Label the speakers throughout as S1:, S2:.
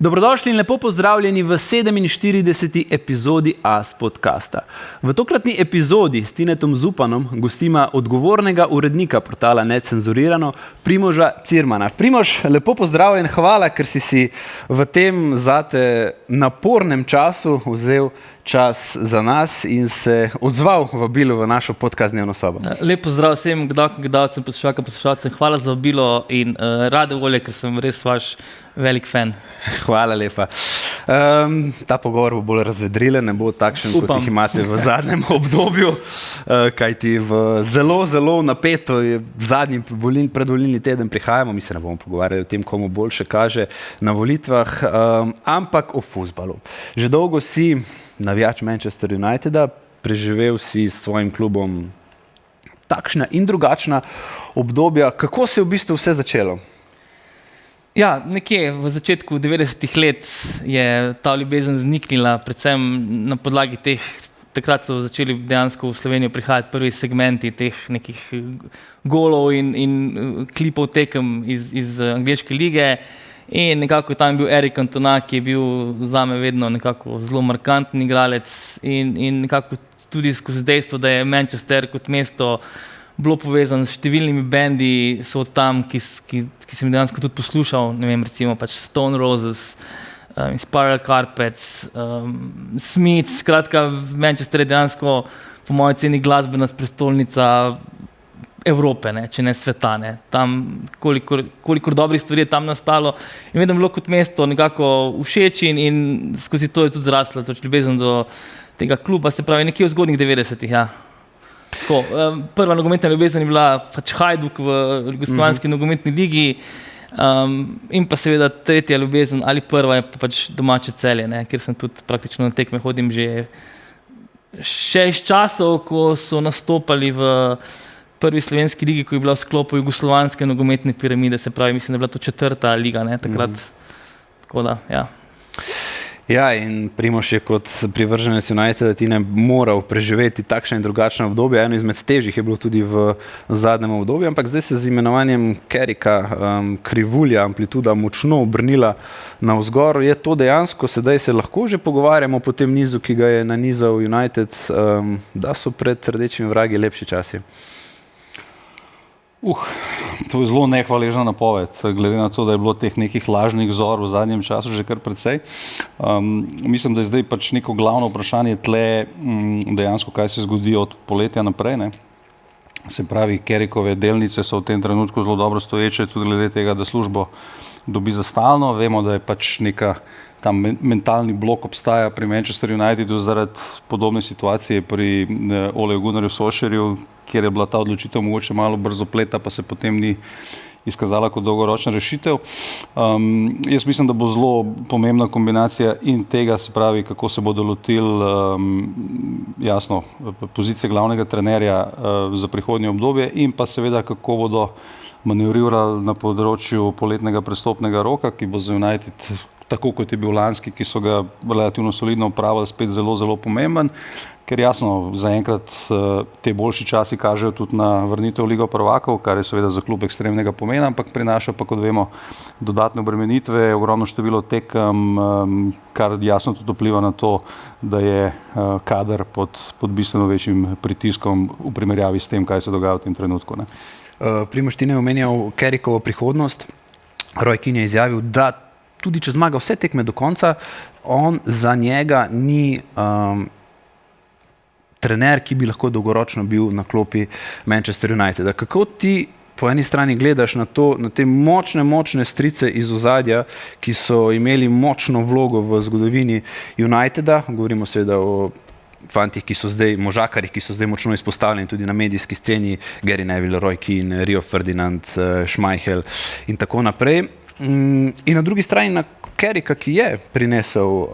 S1: Dobrodošli in lepo pozdravljeni v 47. epizodi AS podcasta. V tokratni epizodi s Tinetom Zupanom gostima odgovornega urednika portala Necenzurirano, Primoža Cirmana. Primož, lepo pozdravljen, hvala, ker si v tem zate napornem času vzel čas za nas in se odzval vabilo v našo podcast Dnevno sobo.
S2: Lep pozdrav vsem gledalcem, poslušalcem, hvala za vabilo in rade volje, ker sem res vaš velik fan.
S1: Hvala lepa. Ta pogovor bo bolj razvedrilen, ne bo takšen, kot jih imate v zadnjem obdobju, kajti v zelo napeto je zadnji predvolilni teden prihajamo, mi se ne bomo pogovarjali o tem, komu boljše kaže na volitvah, ampak o fuzbalu. Že dolgo si navijač Manchester Uniteda, preživel si s svojim klubom takšna in drugačna obdobja. Kako se je v bistvu vse začelo?
S2: Ja, nekje v začetku 90-ih let je ta ljubezen zniknila, predvsem na podlagi teh, takrat so začeli dejansko v Slovenijo prihajati prvi segmenti teh nekih golov in klipov tekem iz angleške lige. In nekako tam je bil Eric Cantona, ki je bil zame vedno nekako zelo markantni igralec in nekako tudi skozi dejstvo, da je Manchester kot mesto bilo povezano s številnimi bendi, so od tam, ki sem dejansko tudi poslušal, ne vem, recimo pač Stone Roses, Spiral Carpets, Smith, skratka Manchester je dejansko po moji ceni glasbena prestolnica Evrope, ne, če ne sveta. Ne. Tam, kolikor dobrih stvari je tam nastalo in vedno bilo kot mesto nekako všeč in skozi to je tudi zrasla ljubezen do tega kluba, se pravi nekje v zgodnjih 90-ih, ja. Tako, prva nogometna ljubezen je bila pač Hajduk v jugoslovanski nogometni ligi in pa seveda tretja ljubezen ali prva je pač domače Celje, ne, kjer sem tudi praktično na tekme hodim še iz časov, ko so nastopali v prvi slovenski ligi, ko je bila v sklopu jugoslovanske nogometne piramide, se pravi, mislim, da je bila to 4. liga, ne, takrat. Tako da, ja.
S1: Ja, in Primož je kot privrženec Uniteda ti ne moral preživeti takšne in drugačne obdobje. Eno izmed težjih je bilo tudi v zadnjem obdobju, ampak zdaj se z imenovanjem Kerika krivulja, amplituda močno obrnila navzgor. Je to dejansko, sedaj se lahko že pogovarjamo po tem nizu, ki ga je nanizal United, da so pred rdečimi vragi lepši časi?
S3: To je zelo nehvaležna napoved, glede na to, da je bilo teh nekih lažnih vzor v zadnjem času že kar precej. Mislim, da je zdaj pač neko glavno vprašanje tle dejansko, kaj se zgodi od poletja naprej, ne. Se pravi, Kerikove delnice so v tem trenutku zelo dobro stoječe, tudi glede tega, da službo dobi za stalno. Vemo, da je pač neka tam mentalni blok obstaja pri Manchester Unitedu zaradi podobne situacije pri Oleju Gunnarju Solskjaerju, kjer je bila ta odločitev mogoče malo brzopleta, pa se potem ni izkazala kot dolgoročna rešitev. Jaz mislim, da bo zelo pomembna kombinacija in tega, se pravi, kako se bodo lotili jasno pozicije glavnega trenerja za prihodnje obdobje in pa seveda, kako bodo manevrirali na področju poletnega prestopnega roka, ki bo za United, tako kot je bil lanski, ki so ga relativno solidno opravili, spet zelo pomemben. Ker jasno, zaenkrat te boljši časi kažejo tudi na vrnitev Ligo prvakov, kar je seveda za klub ekstremnega pomena, ampak prinaša pa, kot vemo, dodatne obremenitve, ogromno število tekem, kar jasno tudi vpliva na to, da je kader pod bistveno večjim pritiskom v primerjavi s tem, kaj se dogaja v tem trenutku, ne.
S1: Primož, ti ne omenjal Kerikovo prihodnost. Roy Keane je izjavil, da tudi če zmaga vse tekme do konca, on za njega ni trener, ki bi lahko dolgoročno bil na klopi Manchester Uniteda. Kako ti po eni strani gledaš na te močne strice iz ozadja, ki so imeli močno vlogo v zgodovini Uniteda, govorimo seveda o fantih, ki so zdaj možakarji, ki so zdaj močno izpostavljeni tudi na medijski sceni, Gary Neville, Roy Keane, Rio Ferdinand, Schmeichel in tako naprej. In na drugi strani na Kerika, ki je prinesel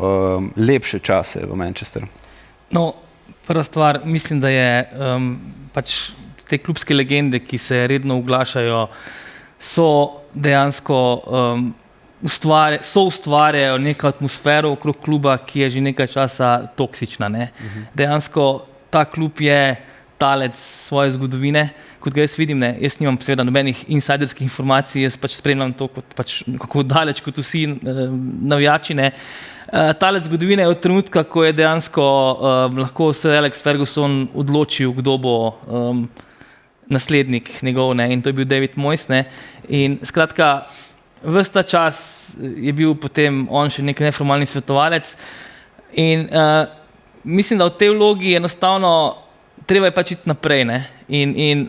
S1: lepše čase v Manchesteru.
S2: No, prva stvar, mislim, da je pač te klubske legende, ki se redno oglašajo, so dejansko ustvarjajo neko atmosfero okrog kluba, ki je že nekaj časa toksična, ne. Dejansko ta klub je talec svoje zgodovine, kot ga jaz vidim. Ne. Jaz nimam seveda nobenih insiderskih informacij, jaz pač spremljam to kot pač kako daleč kot vsi navijači. Ne. Talec zgodovine je od trenutka, ko je dejansko lahko se Alex Ferguson odločil, kdo bo naslednik njegov, ne, in to je bil David Moyes. Ne. In skratka, ves ta čas je bil potem on še nek neformalni svetovalec in mislim, da v tej vlogi enostavno treba je pač iti naprej, ne? In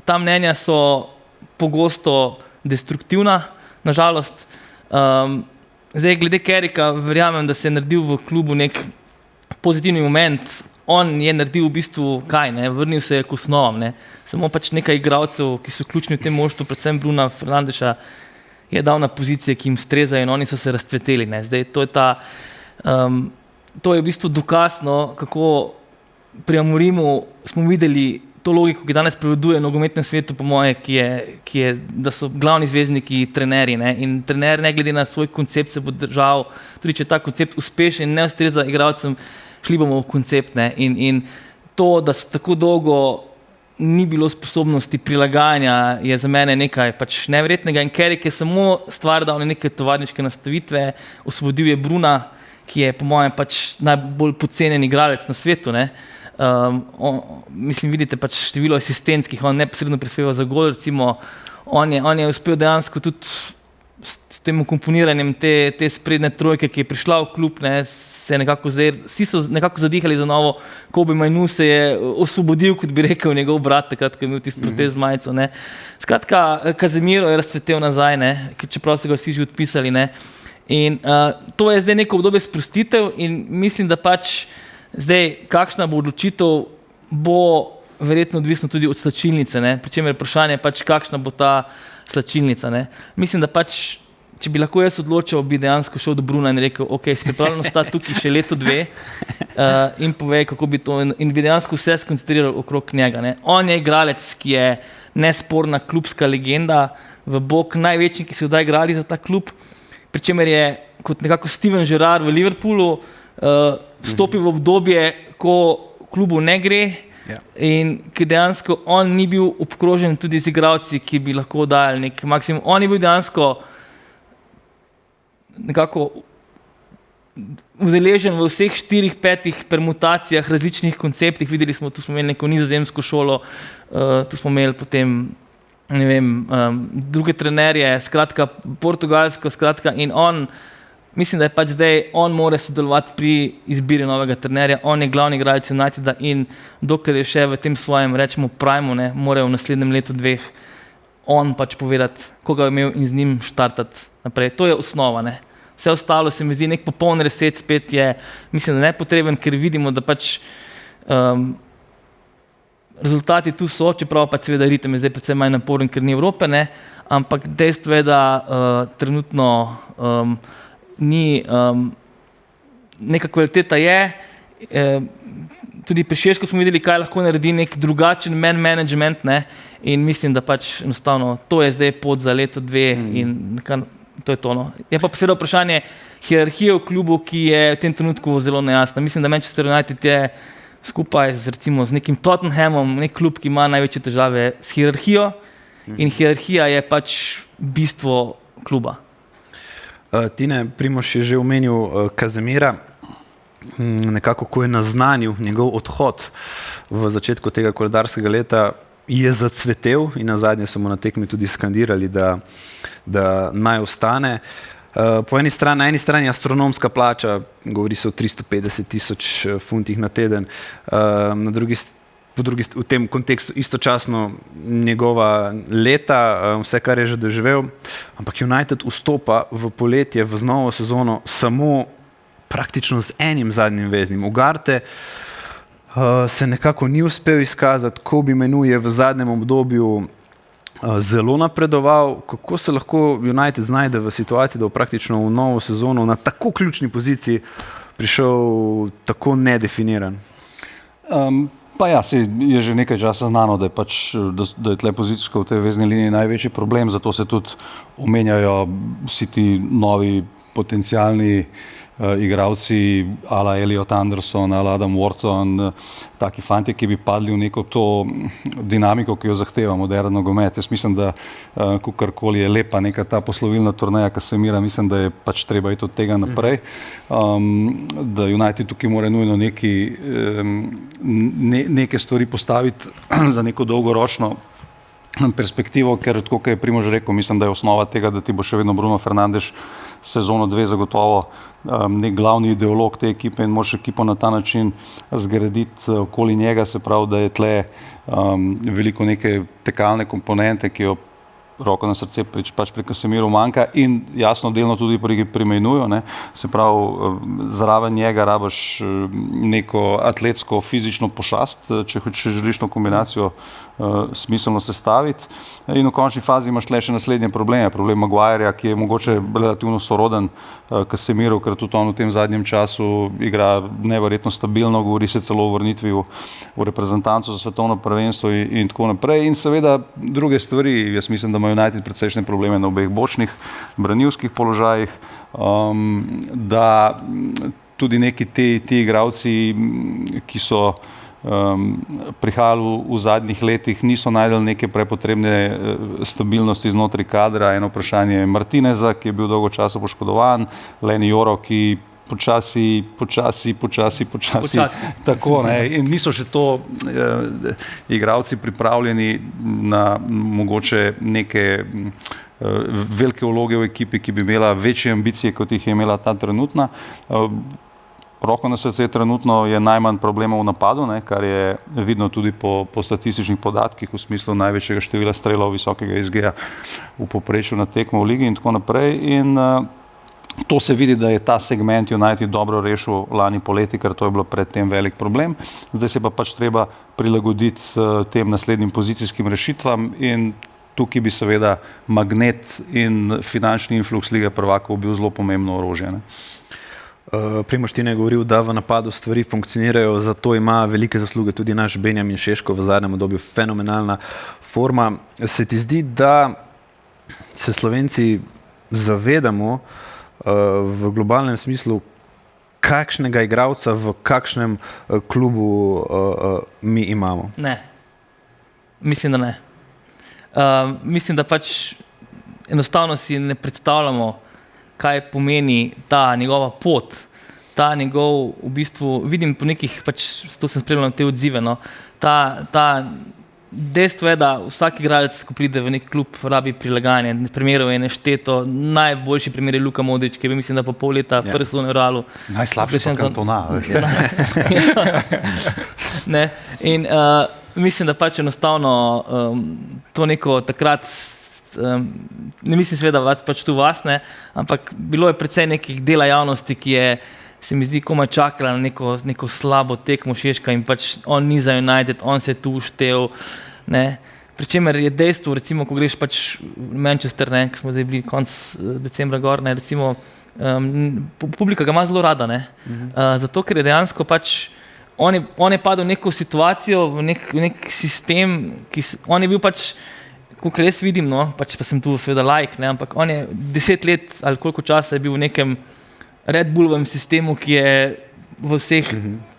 S2: ta mnenja so pogosto destruktivna, nažalost. Zdaj, glede Carricka, verjamem, da se je naredil v klubu nek pozitivni moment. On je naredil v bistvu kaj, ne? Vrnil se je k osnovam, ne? Samo pač nekaj igralcev, ki so ključni v tem moštvu, predvsem Bruna Fernandeša, je dal na pozicije, ki jim ustrezajo in oni so se razcveteli, ne? Zdaj, to je v bistvu dokaz, no, kako pri Amorimu smo videli to logiko, ki danes prevladuje v nogometnem svetu, po moje, ki je, da so glavni zvezdniki trenerji, ne? In trener, ne glede na svoj koncept, se bo držal, tudi če je ta koncept uspešen in ne ustreza igralcem, šli bomo v koncept, ne? In to, da so tako dolgo ni bilo sposobnosti prilagajanja, je za mene nekaj pač neverjetnega. In Carrick je samo stvar dal na neke tovarniške nastavitve, osvobodil je Bruna, ki je po mojem pač najbolj podcenjen igralec na svetu, ne. Mislim, vidite pač število asistenc, ki jih on neposredno prispeva za gol, recimo, on je uspel dejansko tudi s tem komponiranjem te sprednje trojke, ki je prišla v klub, ne, se je nekako zdaj, vsi so nekako zadihali za novo, Kobe Mainu se je osvobodil, kot bi rekel njegov brat, takrat, ko je imel tisti protez majico, ne. Skratka, Casemiro je razcvetel nazaj, ne, čeprav so ga vsi že odpisali, ne. In to je zdaj neko obdobje sprostitev in mislim, da pač zdaj, kakšna bo odločitev, bo verjetno odvisno tudi od slačilnice, ne, pri čemer vprašanje pač, kakšna bo ta slačilnica, ne. Mislim, da pač, če bi lahko jaz odločil, bi dejansko šel do Bruna in rekel, ok, si pripravljen ostati tukaj še leto, dve in povej, kako bi to, in bi dejansko vse skoncentriral okrog njega, ne. On je igralec, ki je nesporna klubska legenda, v bok največji, ki so kdaj igrali za ta klub, pri čemer je kot nekako Steven Gerrard v Liverpoolu vstopil v obdobje, ko klubu ne gre in ki dejansko on ni bil obkrožen tudi z igralci, ki bi lahko dajali nek maksimum. On je bil dejansko nekako udeležen v vseh 4-5 permutacijah, različnih konceptih. Videli smo, tu smo imeli neko nizozemsko šolo, tu smo imeli potem ne vem, druge trenerje, skratka portugalsko, skratka, in on, mislim, da je pač zdaj, on mora sodelovati pri izbiri novega trenerja, on je glavni igralec Uniteda in dokler je še v tem svojem, rečemo, primu, ne, mora v naslednjem letu, dveh, on pač povedati, koga je imel in z njim štartati naprej. To je osnova, ne. Vse ostalo se mi zdi, nek popoln reset spet je, mislim, da nepotreben, ker vidimo, da pač rezultati tu so, čeprav pač seveda ritem je zdaj predvsem manj naporen, ker ni Evrope, ne, ampak dejstvo je, da trenutno ni, neka kvaliteta je, tudi pri Šeško smo videli, kaj lahko naredi nek drugačen man management, ne, in mislim, da pač enostavno to je zdaj pot za leto, dve in to je to, no. Je pa seveda vprašanje hierarhije v klubu, ki je v tem trenutku zelo nejasna. Mislim, da Manchester United je skupaj z nekim Tottenhamom, nek klub, ki ima največje težave s hierarhijo in hierarhija je pač bistvo kluba.
S1: Tine, Primož je že omenil Casemira, nekako, ko je naznanil njegov odhod v začetku tega koledarskega leta, je zacvetel in nazadnje so mu na tekmi tudi skandirali, da naj ostane. Na eni strani astronomska plača, govori se o 350,000 funtih na teden, v tem kontekstu istočasno njegova leta, vse, kar je že doživel, ampak United vstopa v poletje, v novo sezono samo praktično z enim zadnjim veznim. Ugarte se nekako ni uspel izkazati, Kobe Mainu je v zadnjem obdobju zelo napredoval. Kako se lahko United znajde v situaciji, da bo praktično v novo sezono na tako ključni poziciji prišel tako nedefiniran?
S3: Pa ja, je že nekaj časa znano, da je tle pozicijsko v tej vezni liniji največji problem, zato se tudi omenjajo vsi ti novi potencialni igralci ala Elliot Anderson, ala Adam Wharton, taki fanti, ki bi padli v neko to dinamiko, ki jo zahteva moderen nogomet. Jaz mislim, da kakorkoli je lepa neka ta poslovilna turneja Casemira, mislim, da je pač treba iti od tega naprej. Da United tukaj mora nujno neke stvari postaviti za neko dolgoročno perspektivo, ker tako, kot je Primož rekel, mislim, da je osnova tega, da ti bo še vedno Bruno Fernandes sezono 2 zagotovo nek glavni ideolog te ekipe in moraš ekipo na ta način zgraditi okoli njega, se pravi, da je tle veliko neke tekalne komponente, ki jo roko na srce pač pri Casemiru manjka in jasno delno tudi pri Mainuju, ne. Se pravi, zraven njega rabaš neko atletsko, fizično pošast, če želiš to kombinacijo smiselno sestaviti. In v končni fazi imaš tle še naslednje probleme. Problem Maguireja, ki je mogoče relativno soroden Casemiru, ker tudi on v tem zadnjem času igra neverjetno stabilno, govori se celo o vrnitvi v reprezentanco za svetovno prvenstvo in tako naprej. In seveda druge stvari, jaz mislim, da ima United precejšnje probleme na obeh bočnih branilskih položajih, da tudi neki ti igralci, ki so prihajali v zadnjih letih, niso najdeli neke prepotrebne stabilnosti znotraj kadra. Eno vprašanje je Martineza, ki je bil dolgo časa poškodovan, Leni Joro, ki počasi, tako, ne, in niso še to igralci pripravljeni na mogoče neke velike vloge v ekipi, ki bi imela večje ambicije, kot jih je imela ta trenutna. Roko na srce trenutno je najmanj problemov v napadu, ne, kar je vidno tudi po statističnih podatkih v smislu največjega števila strelov, visokega XG-ja v povprečju na tekmo v ligi in tako naprej. In to se vidi, da je ta segment United dobro rešil lani poleti, ker to je bilo predtem velik problem. Zdaj se pa pač treba prilagoditi tem naslednjim pozicijskim rešitvam in tukaj bi seveda magnet in finančni influx Lige prvakov bil zelo pomembno orožje, ne.
S1: Primož Tine je govoril, da v napadu stvari funkcionirajo, zato ima velike zasluge tudi naš Benjamin Šeško, v zadnjem obdobju fenomenalna forma. Se ti zdi, da se Slovenci zavedamo v globalnem smislu, kakšnega igralca v kakšnem klubu mi imamo?
S2: Ne. Mislim, da ne. Mislim, da pač enostavno si ne predstavljamo, kaj pomeni ta njegova pot, ta njegov, v bistvu, vidim po nekih, pač, to sem spremljal te odzive, no, dejstvo je, da vsak igralec, ko pride v nek klub, rabi prilagajanje. Primerov je nešteto, najboljši primer je Luka Modrić, ki je bil, mislim, da po pol leta prve sezone v Realu.
S3: Najslabši pa Cantona.
S2: Ne, in mislim, da pač enostavno to neko takrat, ne mislim seveda pač tu vas, ne, ampak bilo je precej nekih dela javnosti, ki je, se mi zdi, komaj čakala na neko slabo tekmo Šeška in pač on ni za United, on se je tu štel, ne. Pričemer je dejstvo, recimo, ko greš pač v Manchester, ne, ko smo zdaj bili konc decembra gor, ne, recimo, publika ga ima zelo rada, ne, zato, ker je dejansko pač, on je padel v neko situacijo, v nek sistem, on je bil pač, kolikor jaz vidim, no, pač pa sem tu seveda laik, ne, ampak on je 10 let ali koliko časa je bil v nekem Red Bullovem sistemu, ki je po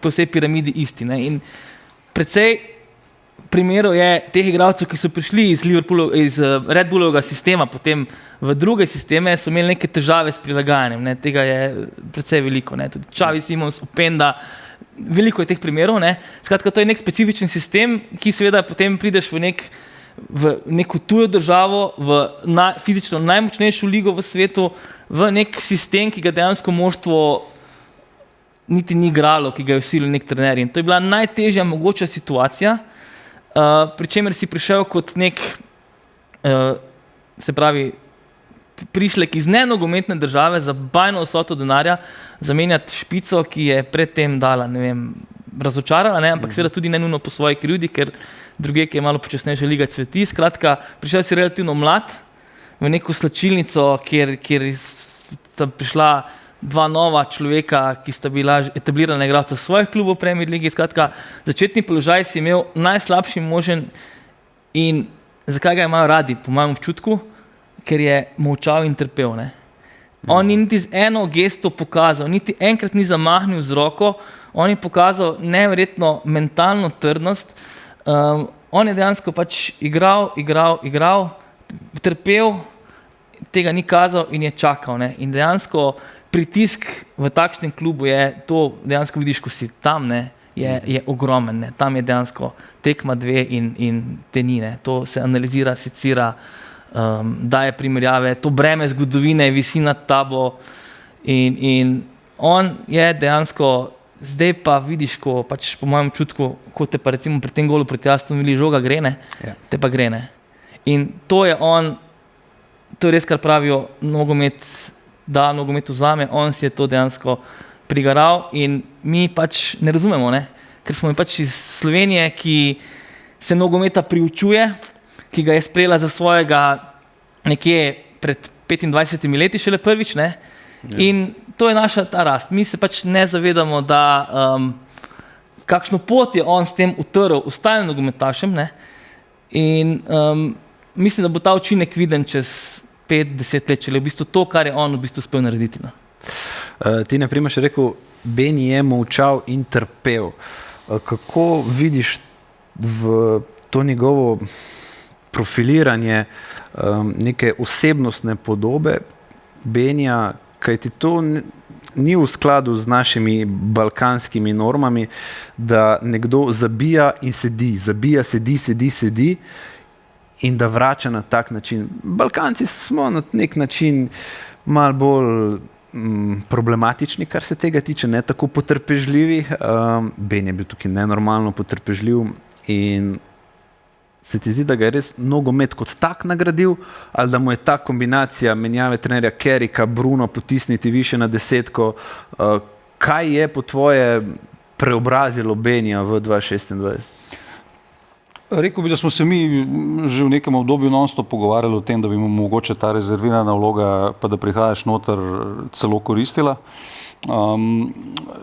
S2: vsej piramidi isti, ne, in precej primerov je teh igralcev, ki so prišli iz Red Bullovega sistema, potem v druge sisteme so imeli neke težave s prilagajanjem, ne, tega je precej veliko, ne, tudi Xavi Simons, Openda, veliko je teh primerov, ne, skratka, to je nek specifičen sistem, ki seveda potem prideš v neko tujo državo, v fizično najmočnejšo ligo v svetu, v nek sistem, ki ga dejansko moštvo niti ni igralo, ki ga je vsilil nek trener. In to je bila najtežja mogoča situacija, pri čemer si prišel kot nek, se pravi, prišlek iz nenogometne države za bajno vsoto denarja zamenjati špico, ki je predtem dala, ne vem, razočarala, ne, ampak seveda tudi ne nujno po svoji krivdi, ker druge, ki je malo počasnejša liga, cveti. Skratka, prišel si relativno mlad v neko slačilnico, kjer sta prišla dva nova človeka, ki sta bila etablirana igralca svojih klubov v Premier Ligi. Skratka, začetni položaj si imel najslabši možen in zakaj ga imajo radi, po mojem občutku, ker je molčal in trpel, ne. On ni niti z eno gesto pokazal, niti enkrat ni zamahnil z roko, on je pokazal neverjetno mentalno trdnost. On je dejansko pač igral, trpel, tega ni kazal in je čakal. Ne? In dejansko pritisk v takšnem klubu je, to dejansko vidiš, ko si tam, ne? Je ogromen. Ne? Tam je dejansko tekma 2 in te ni. Ne? To se analizira, secira, daje primerjave, to breme zgodovine visi nad tabo in on je dejansko, zdaj pa vidiš, ko pač po mojem občutku, ko te pa recimo pri tem golu proti Aston Villi žoga gre, ne? Te pa gre. Ne? In to je on, to je res, kar pravijo, nogomet da, nogomet vzame, on si je to dejansko prigaral in mi pač ne razumemo, ne? Ker smo pač iz Slovenije, ki se nogometa priučuje, ki ga je sprejela za svojega nekje pred 25 leti šele prvič, ne? In to je naša ta rast. Mi se pač ne zavedamo, da kakšno pot je on s tem utrl ostalim nogometašem, ne? In mislim, da bo ta učinek viden čez 5-10 let, če je v bistvu to, kar je on v bistvu uspel narediti. No?
S1: Ti na primer še rekel, Beni je molčal in trpel. Kako vidiš v to njegovo profiliranje neke osebnostne podobe Benija, kajti to ni v skladu z našimi balkanskimi normami, da nekdo zabija in sedi, sedi in da vrača na tak način. Balkanci smo na nek način malo bolj problematični, kar se tega tiče, ne tako potrpežljivi. Ben je bil tukaj nenormalno potrpežljiv in se ti zdi, da ga je res nogomet kot tak nagradil, ali da mu je ta kombinacija menjave trenerja Kerika, Bruno potisniti više na 10, kaj je po tvoje preobrazilo Benija v 2026?
S3: Rekel bi, da smo se mi že v nekem obdobju non-stop pogovarjali o tem, da bi mu mogoče ta rezervirana vloga, pa da prihajaš noter, celo koristila.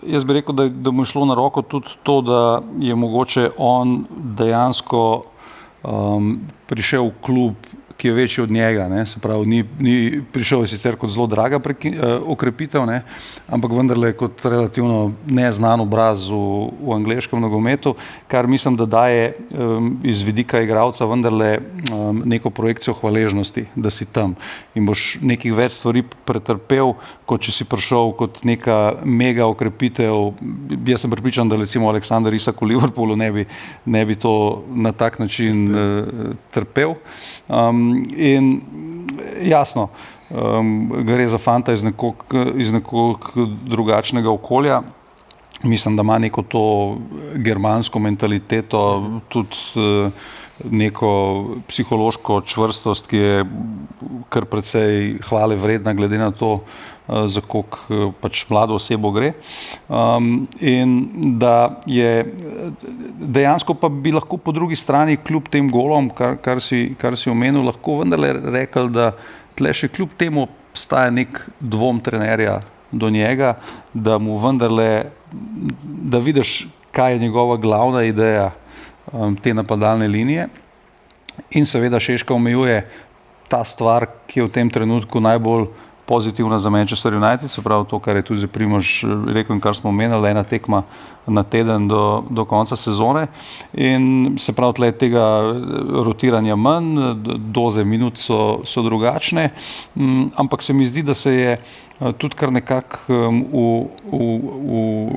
S3: Jaz bi rekel, da mu je šlo na roko tudi to, da je mogoče on dejansko prišel v klub, ki je večji od njega, ne? Se pravi, ni prišel sicer kot zelo draga okrepitev, ne? Ampak vendarle kot relativno neznan obraz v angleškem nogometu, kar mislim, da daje iz vidika igralca vendarle neko projekcijo hvaležnosti, da si tam in boš nekih več stvari pretrpel, kot če si prišel kot neka mega okrepitev. Jaz sem prepričan, da recimo Aleksander Isak v Liverpoolu ne bi to na tak način trpel. In jasno, gre za fanta iz nekoliko drugačnega okolja. Mislim, da ima neko to germansko mentaliteto, tudi neko psihološko čvrstost, ki je kar precej hvale vredna, glede na to, za koliko pač mlado osebo gre. In da je dejansko pa bi lahko po drugi strani kljub tem golom, kar si omenil, lahko vendarle rekel, da tle še kljub temu obstaja nek dvom trenerja do njega, da mu vendarle, da vidiš, kaj je njegova glavna ideja te napadalne linije. In seveda Šeška omejuje ta stvar, ki je v tem trenutku najbolj pozitivna za Manchester United, se pravi to, kar je tudi Primož rekel in kar smo omenili, ena tekma na teden do konca sezone. In se pravi, tle tega rotiranja manj, doze minut so drugačne, ampak se mi zdi, da se je tudi kar nekako v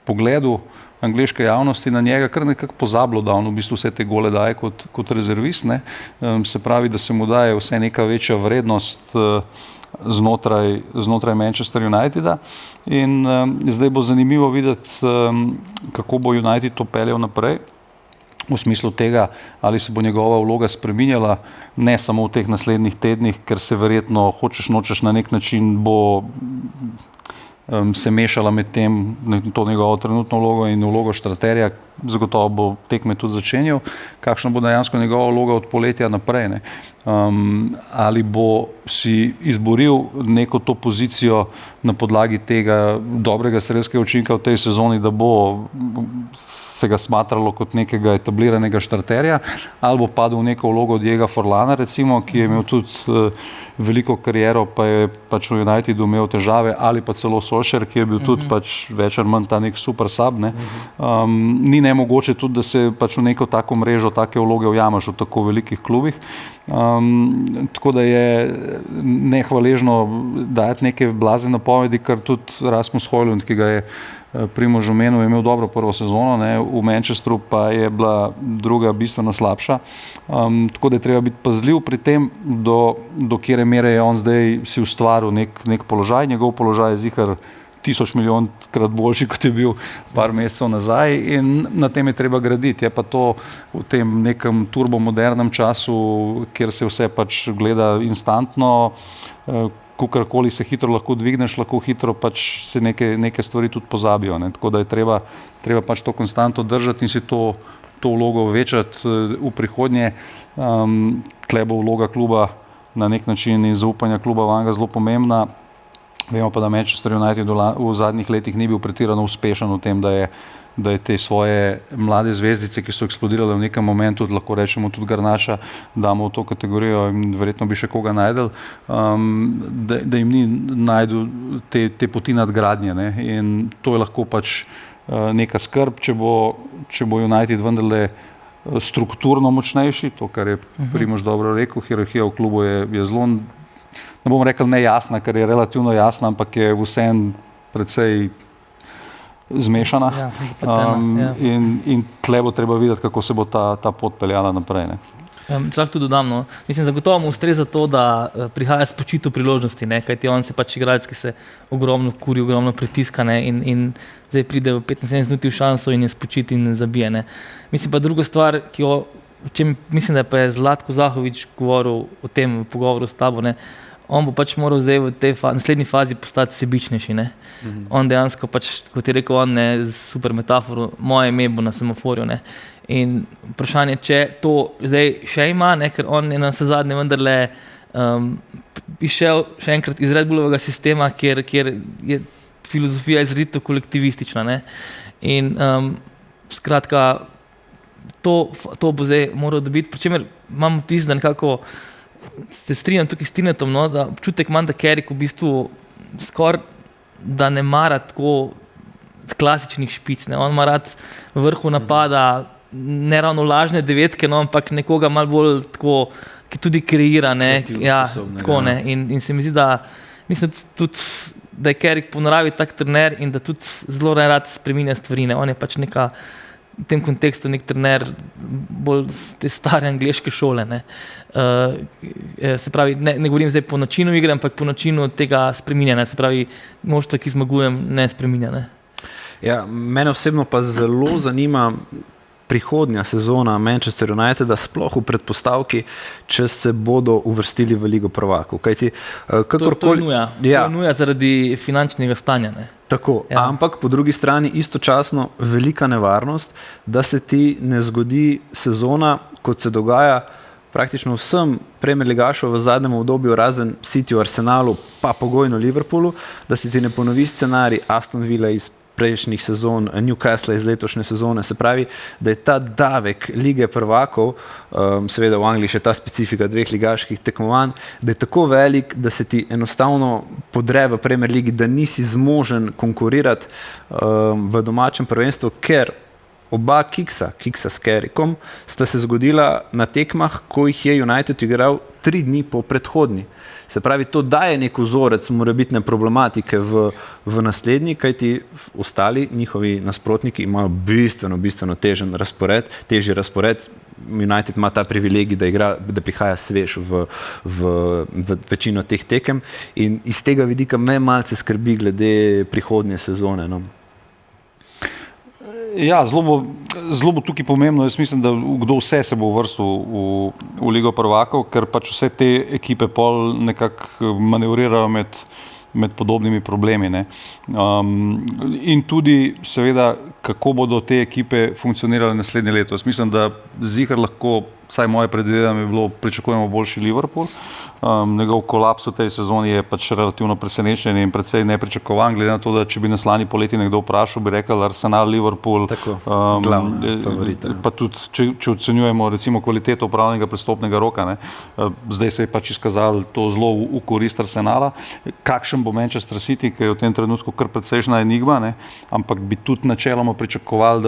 S3: pogledu angleške javnosti na njega kar nekako pozabilo, da on v bistvu vse te gole daje kot rezervist, ne. Se pravi, da se mu daje vse neka večja vrednost znotraj Manchester Uniteda in zdaj bo zanimivo videti, kako bo United to peljal naprej, v smislu tega, ali se bo njegova vloga spreminjala, ne samo v teh naslednjih tednih, ker se verjetno hočeš nočeš na nek način bo se mešala med tem, to njegovo trenutno vlogo in vlogo štraterja, zagotovo bo tekme tudi začenjal, kakšna bo dejansko njegova vloga od poletja naprej. Ne. Ali bo si izboril neko to pozicijo na podlagi tega dobrega strelskega učinka v tej sezoni, da bo se ga smatralo kot nekega etabliranega štarterja, ali bo padel v neko vlogo Diega Forlana, recimo, ki je imel tudi veliko kariero, pa je pač v Unitedu imel težave, ali pa celo Solskjaer, ki je bil tudi pač več ali manj ta nek super sub. Ne. Ni nemogoče tudi, da se pač v neko tako mrežo, take vloge ujameš v tako velikih klubih. Tako da je nehvaležno dajati neke blazne napovedi, kar tudi Rasmus Højlund, ki ga je Primož omenil, je imel dobro prvo sezono, ne, v Manchesteru pa je bila druga bistveno slabša. Tako da je treba biti pazljiv pri tem, do kjere mere je on zdaj si ustvaril nek položaj. Njegov položaj je zihar 1000 milijonkrat boljši, kot je bil par mesecev nazaj, in na tem je treba graditi. Je pa to v tem nekem turbomodernem času, kjer se vse pač gleda instantno, kakorkoli se hitro lahko dvigneš, lahko hitro pač se neke stvari tudi pozabijo. Ne. Tako da je treba pač to konstantno držati in si to vlogo večati v prihodnje. Tle bo vloga kluba na nek način in zaupanja kluba vanga zelo pomembna. Vemo pa, da Manchester United v zadnjih letih ni bil pretirano uspešen v tem, da je te svoje mlade zvezdice, ki so eksplodirale v nekem momentu, lahko rečemo tudi Garnača, damo v to kategorijo in verjetno bi še koga najdel, da jim ni najdel te poti nadgradnje. Ne? In to je lahko pač neka skrb, če bo United vendarle strukturno močnejši, to, kar je Primož dobro rekel, hierarhija v klubu je zelo, ne bom rekel nejasna, ker je relativno jasna, ampak je vseeno precej zmešana.
S2: Ja, zapletena,
S3: in tle bo treba videti, kako se bo ta pot peljala naprej. Ne.
S2: Če lahko tudi dodam, no. Mislim, zagotovo mu ustreza to, da prihaja s počito priložnosti, ne, kajti on se pač igralec, ki se ogromno kuri, ogromno pritiska, ne, in zdaj pride v 15 minut v šanso in je spočit in zabije. Ne. Mislim pa druga stvar, o čem mislim, da pa je Zlatko Zahovič govoril o tem v pogovoru s tabo, ne, on bo pač moral zdaj v tej naslednji fazi postati sebičnejši. Ne. On dejansko pač, kot je rekel on, ne, super metaforo, moje ime bo na semaforju. Ne. In vprašanje, če to zdaj še ima, ne, ker on je na vse zadnje vendarle išel še enkrat iz Red Bullovega sistema, kjer je filozofija izrazito kolektivistična. Ne. In skratka, to bo zdaj moral dobiti, pri čemer imam vtis, da nekako se strinjam tukaj s Tinetom, no, da občutek imam, da Carrick v bistvu skoraj da ne mara tako klasičnih špic. Ne. On ima rad v vrhu napada ne ravno lažne devetke, no, ampak nekoga malo bolj tako, ki tudi kreira. Ne. Ja, tako, ne. In se mi zdi, da mislim tudi, da je Carrick po naravi tak trener in da tudi zelo rad spreminja stvari. Ne. On je pač neka v tem kontekstu nek trener bolj te stare angleške šole. Ne. Se pravi, ne govorim zdaj po načinu igre, ampak po načinu tega spreminjanja. Se pravi, moštvo, ki zmagujem, ne spreminja. Ne.
S1: Ja, mene osebno pa zelo zanima prihodnja sezona Manchester Uniteda, sploh v predpostavki, če se bodo uvrstili v Ligo prvakov. Kajti,
S2: to je nuja. Ja. To je nuja zaradi finančnega stanja. Ne.
S1: Tako, ja. Ampak po drugi strani istočasno velika nevarnost, da se ti ne zgodi sezona, kot se dogaja praktično vsem Premier ligašov v zadnjem obdobju, razen Cityju, Arsenalu, pa pogojno Liverpoolu, da se ti ne ponovi scenarij Aston Villa iz prejšnjih sezon, Newcastle iz letošnje sezone. Se pravi, da je ta davek Lige prvakov, seveda v Angliji še ta specifika dveh ligaških tekmovanj, da je tako velik, da se ti enostavno podre v Premier ligi, da nisi zmožen konkurirati v domačem prvenstvu, ker oba kiksa s Carrickom, sta se zgodila na tekmah, ko jih je United igral 3 dni po predhodni. Se pravi, to daje nek vzorec morebitne problematike v naslednji, kajti ostali njihovi nasprotniki imajo bistveno težji razpored. United ima ta privilegij, da prihaja svež v večino teh tekem in iz tega vidika me malce skrbi glede prihodnje sezone. No.
S3: Ja, zelo bo tukaj pomembno. Jaz mislim, da kdo vse se bo uvrstil v Ligo prvakov, ker pač vse te ekipe pol nekako manevrirajo med med podobnimi problemi. Ne. In tudi seveda, kako bodo te ekipe funkcionirale naslednje leto. Jaz mislim, da ziher lahko, vsaj moje predvidevanje je bilo, pričakujemo boljši Liverpool. Njegov kolaps v tej sezoni je pač relativno presenečen in precej nepričakovan, glede na to, da če bi nas lani poleti nekdo vprašal, bi rekel Arsenal, Liverpool,
S1: glavna favorita.
S3: Pa tudi, če ocenjujemo recimo kvaliteto upravnega prestopnega roka, ne, zdaj se je pač izkazalo to zelo v korist Arsenala. Kakšen bo Manchester City, ki je v tem trenutku kar precejšnja enigma, ne, ampak bi tudi načeloma pričakovali,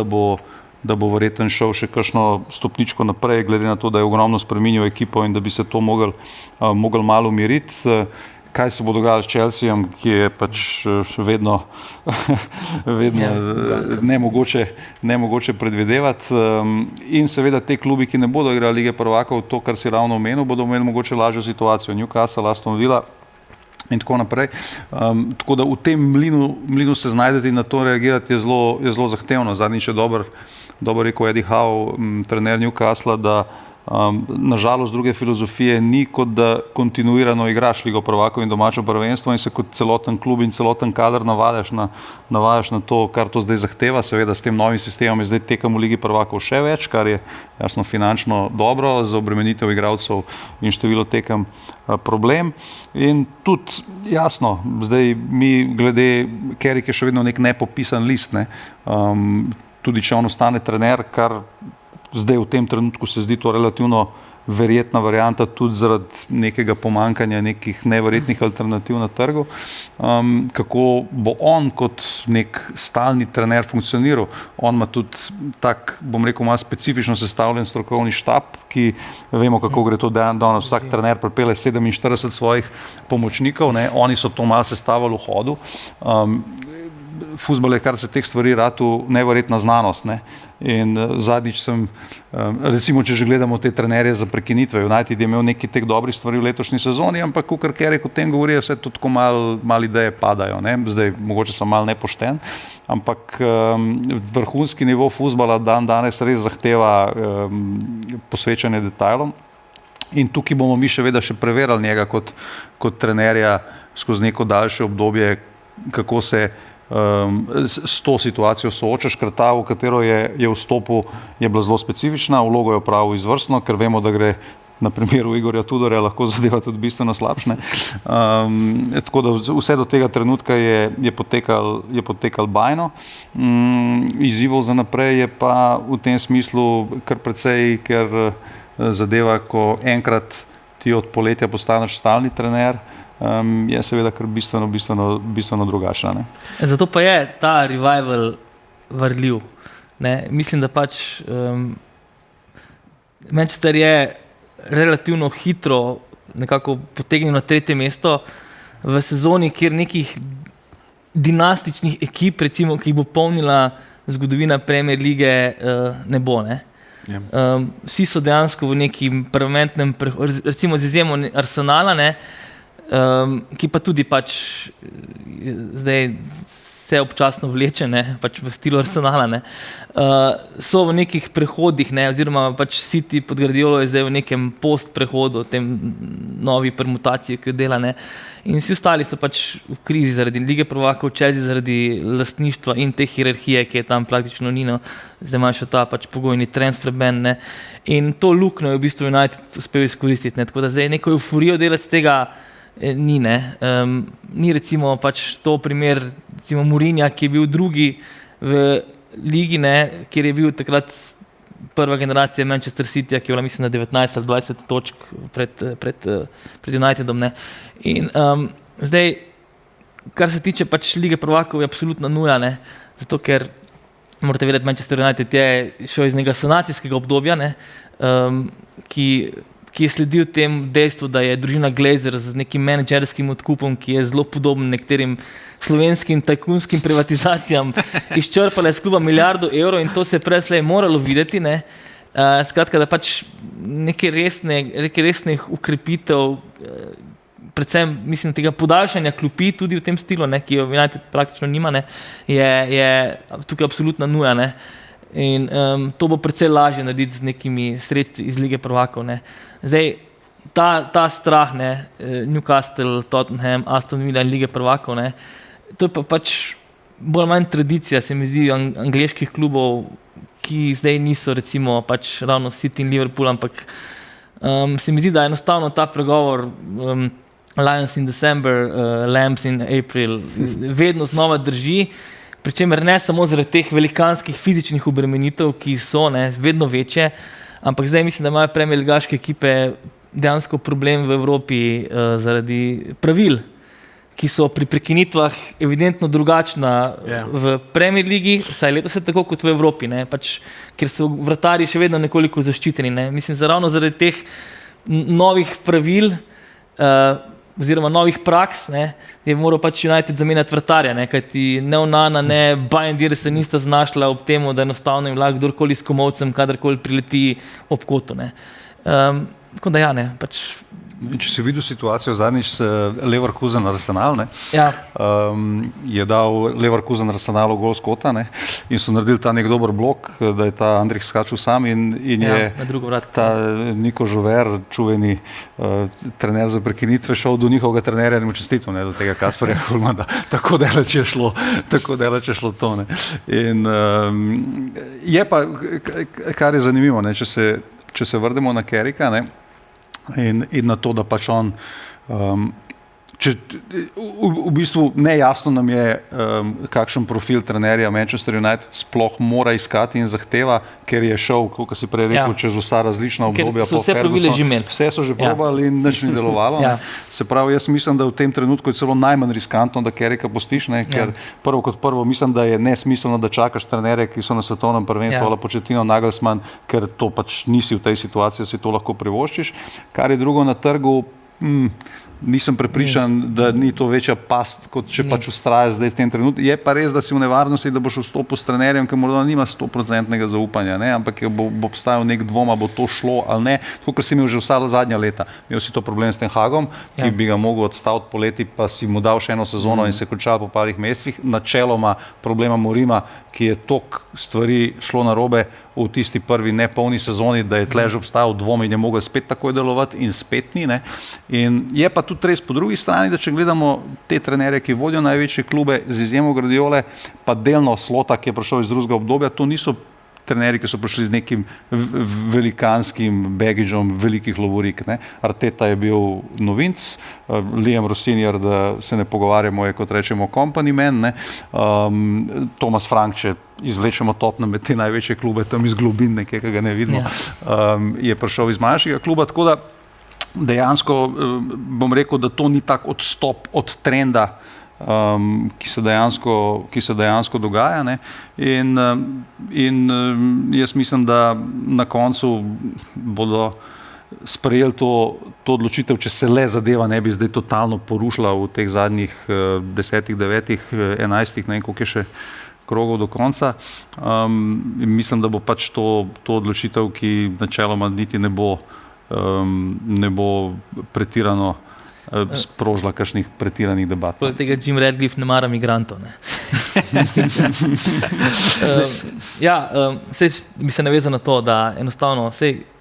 S3: da bo verjetno šel še kakšno stopničko naprej, glede na to, da je ogromno spreminjal ekipo in da bi se to mogel malo umiriti. Kaj se bo dogajalo s Chelseajem, ki je pač vedno nemogoče predvidevati. In seveda te klubi, ki ne bodo igrali Lige prvakov, to, kar si ravno omenil, bodo imeli mogoče lažjo situacijo. Newcastle, Aston Villa in tako naprej. Tako da v tem mlinu se znajdeti in na to reagirati je zelo zahtevno. Zadnjič je dobro rekel Eddie Howe, trener Newcastle, da nažalost druge filozofije ni, kot da kontinuirano igraš Ligo prvakov in domačo prvenstvo in se kot celoten klub in celoten kader navajaš na to, kar to zdaj zahteva. Seveda s tem novim sistemom je zdaj tekem v Ligi prvakov še več, kar je jasno finančno dobro, za obremenitev igralcev in število tekem problem. In tudi jasno, zdaj mi glede Carrick je še vedno nek nepopisan list, ne. Tudi če on ostane trener, kar zdaj v tem trenutku se zdi to relativno verjetna varianta tudi zaradi nekega pomankanja nekih neverjetnih alternativ na trgu. Kako bo on kot nek stalni trener funkcioniral? On ima tudi tak, bom rekel, malo specifično sestavljen strokovni štab, ki vemo, kako gre to danes. Vsak trener pripelje 47 svojih pomočnikov, ne? Oni so to malo sestavili v hodu. Fuzbol je, kar se teh stvari ratu, neverjetna znanost. Ne? In zadnjič sem, recimo, če že gledamo te trenerje za prekinitve, United je imel nekaj teh dobrih stvari v letošnji sezoni, ampak kar Carrick o tem govori, vse to tako malo ideje padajo. Ne? Zdaj, mogoče sem malo nepošten, ampak vrhunski nivo fuzbola danes res zahteva posvečanje detajlom. In tukaj bomo mi še preverjali njega kot trenerja skozi neko daljše obdobje, kako se s to situacijo soočaš, ker ta, v katero je vstopil, je bila zelo specifična, vlogo je opravil izvrstno, ker vemo, da gre na primeru Igorja Tudorja lahko zadeva tudi bistveno slabše. Tako da vse do tega trenutka je potekal bajno. Izzivov za naprej je pa v tem smislu kar precej, ker zadeva, ko enkrat ti od poletja postaneš stalni trener, je seveda kar bistveno drugačna. Ne?
S2: Zato pa je ta revival varljiv. Ne? Mislim, da pač Manchester je relativno hitro nekako potegnil na 3. mesto v sezoni, kjer nekih dinastičnih ekip, recimo, ki bo polnila zgodovina Premier lige, ne bo. Ne? Vsi so dejansko v nekim permanentnem, recimo z izjemo Arsenala, ne? Ki pa tudi pač zdaj se občasno vleče, ne, pač v stilu Arsenala, ne, so v nekih prehodih, ne, oziroma pač City pod Guardiolo je zdaj v nekem post-prehodu, tem novi permutaciji, ki jo dela, ne, in vsi ostali so pač v krizi zaradi Lige prvakov, Chelsea zaradi lastništva in te hierarhije, ki je tam praktično ni, no, zdaj ima še ta pač pogojni transfer ban, ne, in to luknjo je v bistvu United uspel izkoristiti, ne, tako da zdaj neko euforijo delati z tega ni, ne. Ni recimo pač to primer recimo Mourinha, ki je bil drugi v ligi, ne, kjer je bil takrat prva generacija Manchester Cityja, ki je bila mislim na 19 ali 20 točk pred Unitedom, ne. In zdaj, kar se tiče pač Lige prvakov, je absolutna nuja, ne, zato ker morate vedeti, Manchester United je šel iz nekega sanacijskega obdobja, ne, ki je sledil tem dejstvu, da je družina Glazer z nekim menedžerskim odkupom, ki je zelo podoben nekaterim slovenskim tajkunskim privatizacijam, izčrpala iz kluba milijardo evrov in to se je moralo videti, ne. Skratka, da pač nekaj resnih ukrepitev, predvsem mislim tega podaljšanja klopi tudi v tem stilu, ne, ki jo United praktično nima, ne, je tukaj absolutna nuja, ne. In to bo precej lažje narediti z nekimi sredstvi iz Lige prvakov, ne. Zdaj, ta strah, ne, Newcastle, Tottenham, Aston Villa in Lige prvakov, ne, to je pa pač bolj manj tradicija, se mi zdi, angleških klubov, ki zdaj niso recimo pač ravno City in Liverpool, ampak se mi zdi, da enostavno ta pregovor Lions in December, Lambs in April vedno znova drži, pričemer ne samo zaradi teh velikanskih fizičnih obremenitev, ki so vedno večje, ampak zdaj mislim, da imajo Premier ligaške ekipe dejansko problem v Evropi zaradi pravil, ki so pri prekinitvah evidentno drugačna v Premier ligi, saj letos je tako kot v Evropi, ne, pač, ker so vratarji še vedno nekoliko zaščiteni. Ne. Mislim, ravno zaradi teh novih pravil oziroma novih praks, ne, je moral pač United zamenjati vratarja, ne, kajti ne Onana, ne Bajendir se nista znašla ob temu, da enostavno jim lahko kdorkoli s komolcem kadarkoli prileti ob kotu. Ne. Tako da ja, ne, pač.
S3: Če si videl situacijo zadnjič s Leverkusen Arsenal, ne, je dal Leverkusen Arsenalu gol s kota, ne, in so naredili ta nek dober blok, da je ta Andrih skačil sam in je ta Niko Žuver, čuveni trener za prekinitve, šel do njihovega trenerja in mu čestital, ne, do tega Kasperja Hulmana, tako daleč je šlo to. Ne. In je pa, kar je zanimivo, ne, če se vrnemo na Kerricka, ne, in na to, da pač on v bistvu nejasno nam je, kakšen profil trenerja Manchester United sploh mora iskati in zahteva, ker je šel, kot si prej rekel, čez vsa različna obdobja. Vse so že probali in nič ni delovalo. Se pravi, jaz mislim, da v tem trenutku je celo najmanj riskantno, da Kerricka pustiš, ne, ker prvo kot prvo mislim, da je nesmiselno, da čakaš trenerje, ki so na svetovnem prvenstvu, ali Pochettino, Nagelsmann, ker to pač nisi v tej situaciji, si to lahko privoščiš. Kar je drugo na trgu, nisem prepričan, da ni to večja past, kot če pač ustrajaš zdaj v tem trenutku. Je pa res, da si v nevarnosti, da boš vstopil s trenerjem, ki morda nima 100% zaupanja, ne? Ampak bo obstajal nek dvom, bo to šlo ali ne. Tako, ker si imel že vsa zadnja leta. Imel si to problem s Ten Hagom, ki bi ga mogel odstaviti poleti, pa si mu dal še eno sezono in se končal po parih mesecih. Načeloma problema Morima, ki je toliko stvari šlo narobe v tisti prvi nepolni sezoni, da je tle že obstajal dvom in je mogel spet takoj delovati in spet ni. Ne? In je pa tudi res po drugi strani, da če gledamo te trenerje, ki vodijo največje klube z izjemo Guardiole, pa delno Slota, ki je prišel iz drugega obdobja, to niso trenerji, ki so prišli z nekim velikanskim baggageom velikih lovorik. Ne? Arteta je bil novinc, Liam Rosinjer, da se ne pogovarjamo, je kot rečemo company man, ne? Thomas Frank, če izvlečemo Tottenham med te največje klube, tam iz globin nekaj, ki ga ne vidimo, je prišel iz manjšega kluba, tako da dejansko bom rekel, da to ni tak odstop od trenda, ki se dejansko dogaja, ne? In jaz mislim, da na koncu bodo sprejeli to odločitev, če se le zadeva ne bi zdaj totalno porušila v teh zadnjih 10, 9, 11, ne vem, koliko je še krogov do konca. Mislim, da bo pač to odločitev, ki načeloma niti ne bo pretirano sprožila kakšnih pretiranih debat.
S2: Poleg tega Jim Radcliffe ne mara migrantov. Ne? Sej bi se navezal na to, da enostavno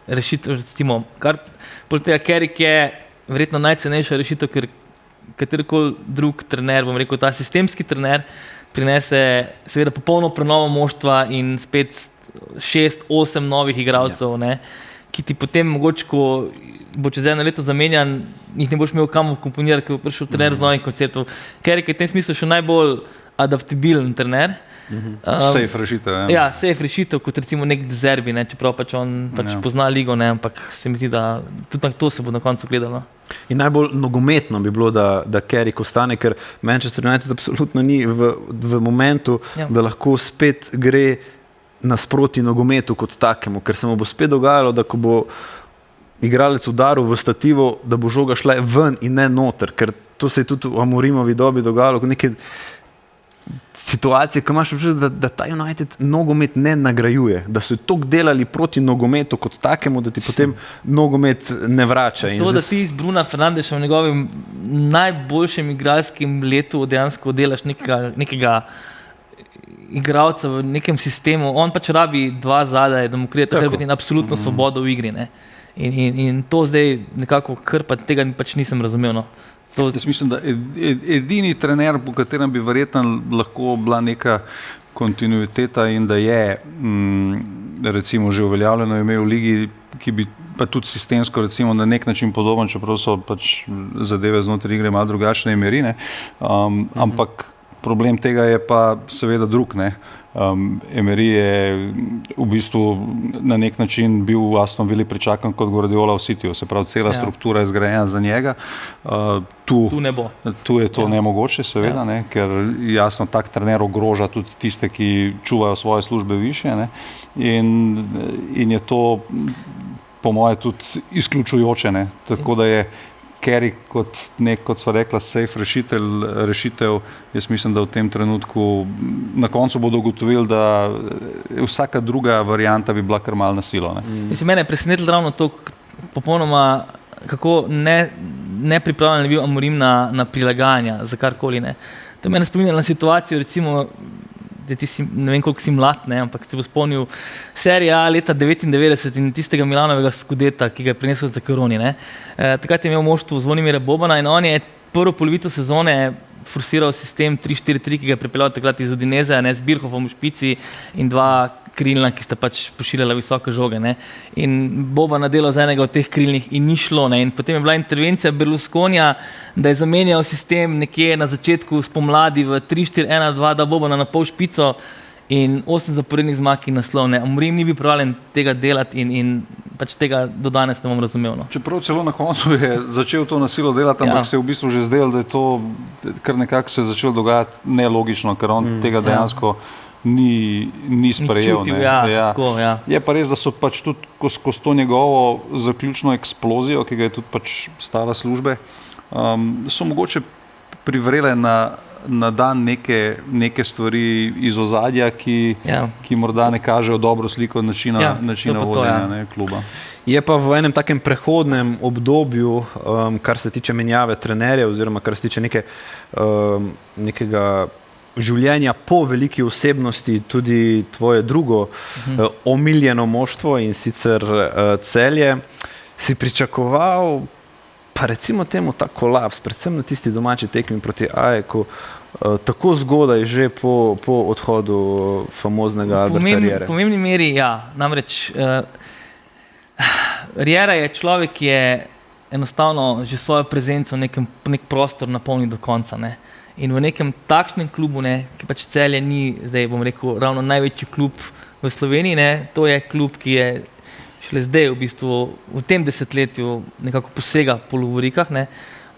S2: rešitev, recimo, kar poleg tega Kerrick je verjetno najcenejša rešitev, ker katerikoli drug trener, bom rekel, ta sistemski trener, prinese seveda popolno prenovo moštva in spet 6-8 novih igralcev, ne, ki ti potem mogoče, ko bo čez eno leto zamenjan, jih ne boš imel kam komponirati, ker bo prišel trener z novim konceptom. Kerrick je v tem smislu še najbolj adaptibilen trener.
S3: Safe rešitev.
S2: Safe rešitev, kot recimo nek De Zerbi, ne, čeprav pač on pozna ligo, ne, ampak se mi zdi, da tudi na to se bo na koncu gledalo.
S1: In najbolj nogometno bi bilo, da Kerrick ostane, ker Manchester United absolutno ni v momentu, da lahko spet gre nasproti nogometu kot takemu, ker se mu bo spet dogajalo, da ko bo igralec udaril v stativo, da bo žoga šla ven in ne noter, ker to se je tudi v Amorimovi dobi dogajalo, neke situacije, ko imaš občutek, da ta United nogomet ne nagrajuje, da so toliko delali proti nogometu kot takemu, da ti potem nogomet ne vrača.
S2: To, da ti iz Bruna Fernandeša v njegovem najboljšem igralskem letu dejansko delaš nekega igralca v nekem sistemu, on pač rabi dva zadaj, da mu krije ta hrbet in absolutno svobodo v igri. Ne? In to zdaj nekako krpati, tega pač nisem razumel. No.
S3: Jaz mislim, da edini trener, po katerem bi verjetno lahko bila neka kontinuiteta in da je recimo že uveljavljeno ime v ligi, ki bi pa tudi sistemsko recimo na nek način podoben, čeprav so pač zadeve znotraj igre malo drugačne merine, ampak problem tega je pa seveda drug, ne. Emery je v bistvu na nek način bil v Aston Villi pričakan kot Guardiola v Cityju, se pravi cela struktura je zgrajena za njega. Tu
S2: ne bo.
S3: Tu je to nemogoče seveda, ne, ker jasno tak trener ogroža tudi tiste, ki čuvajo svoje službe više, ne, in je to po moje tudi izključujoče, ne, tako da je Carey kot sva rekla, safe rešitev, jaz mislim, da v tem trenutku na koncu bodo ugotovili, da vsaka druga varianta bi bila kar malo na silo.
S2: Mislim, mene je presenetilo ravno to, popolnoma, kako nepripravljen je bil Amorim na prilagajanja za karkoli. Ne. To me je spominjalo na situacijo, recimo, da ti si, ne vem koliko si mlad, ne, ampak si bo spomnil Serie A leta 99 in tistega Milanovega skudeta, ki ga je prinesel za koroni. Takrat je imel moštvo Zvonimirja Bobana in on je prvo polovico sezone forsiral sistem 3-4-3, ki ga je pripeljal takrat iz Udineze, ne, z Birhofom v špici in dva krilna, ki sta pač pošiljala visoke žoge. Ne. In Boban nadelal za enega od teh krilnih in ni šlo. Ne. In potem je bila intervencija Berlusconija, da je zamenjal sistem nekje na začetku spomladi v 3-4-1-2, da Bobana na pol špico in 8 zaporednih zmag in naslov. Amorim ni bil pripravljen tega delati in pač tega do danes ne bom razumel. No.
S3: Čeprav celo na koncu je začel to nasilo delati, ampak se je v bistvu že zdelo, da je to kar nekako se začelo dogajati nelogično, ker on tega dejansko ni sprejel.
S2: Čutil, tako.
S3: Je pa res, da so pač tudi skozi to njegovo zaključno eksplozijo, ki ga je tudi pač stala službe, so mogoče privrele na dan neke stvari iz ozadja, ki morda ne kažejo dobro sliko načina vodenja kluba.
S1: Je pa v enem takem prehodnem obdobju, kar se tiče menjave trenerjev oziroma kar se tiče nekega življenja po veliki osebnosti, tudi tvoje drugo omiljeno moštvo in sicer Celje, si pričakoval pa recimo temu ta kolaps, predvsem na tisti domači tekmi proti Ajaku, tako zgodaj že po odhodu famoznega Alberta Riere.
S2: V pomembni meri, namreč Riera je človek, ki je enostavno že svojo prezenco nek prostor napolnil do konca. Ne. In v nekem takšnem klubu, ki pač Celje ni, zdaj bom rekel, ravno največji klub v Sloveniji, to je klub, ki je šele zdaj v bistvu v tem desetletju nekako posega po lovorikah.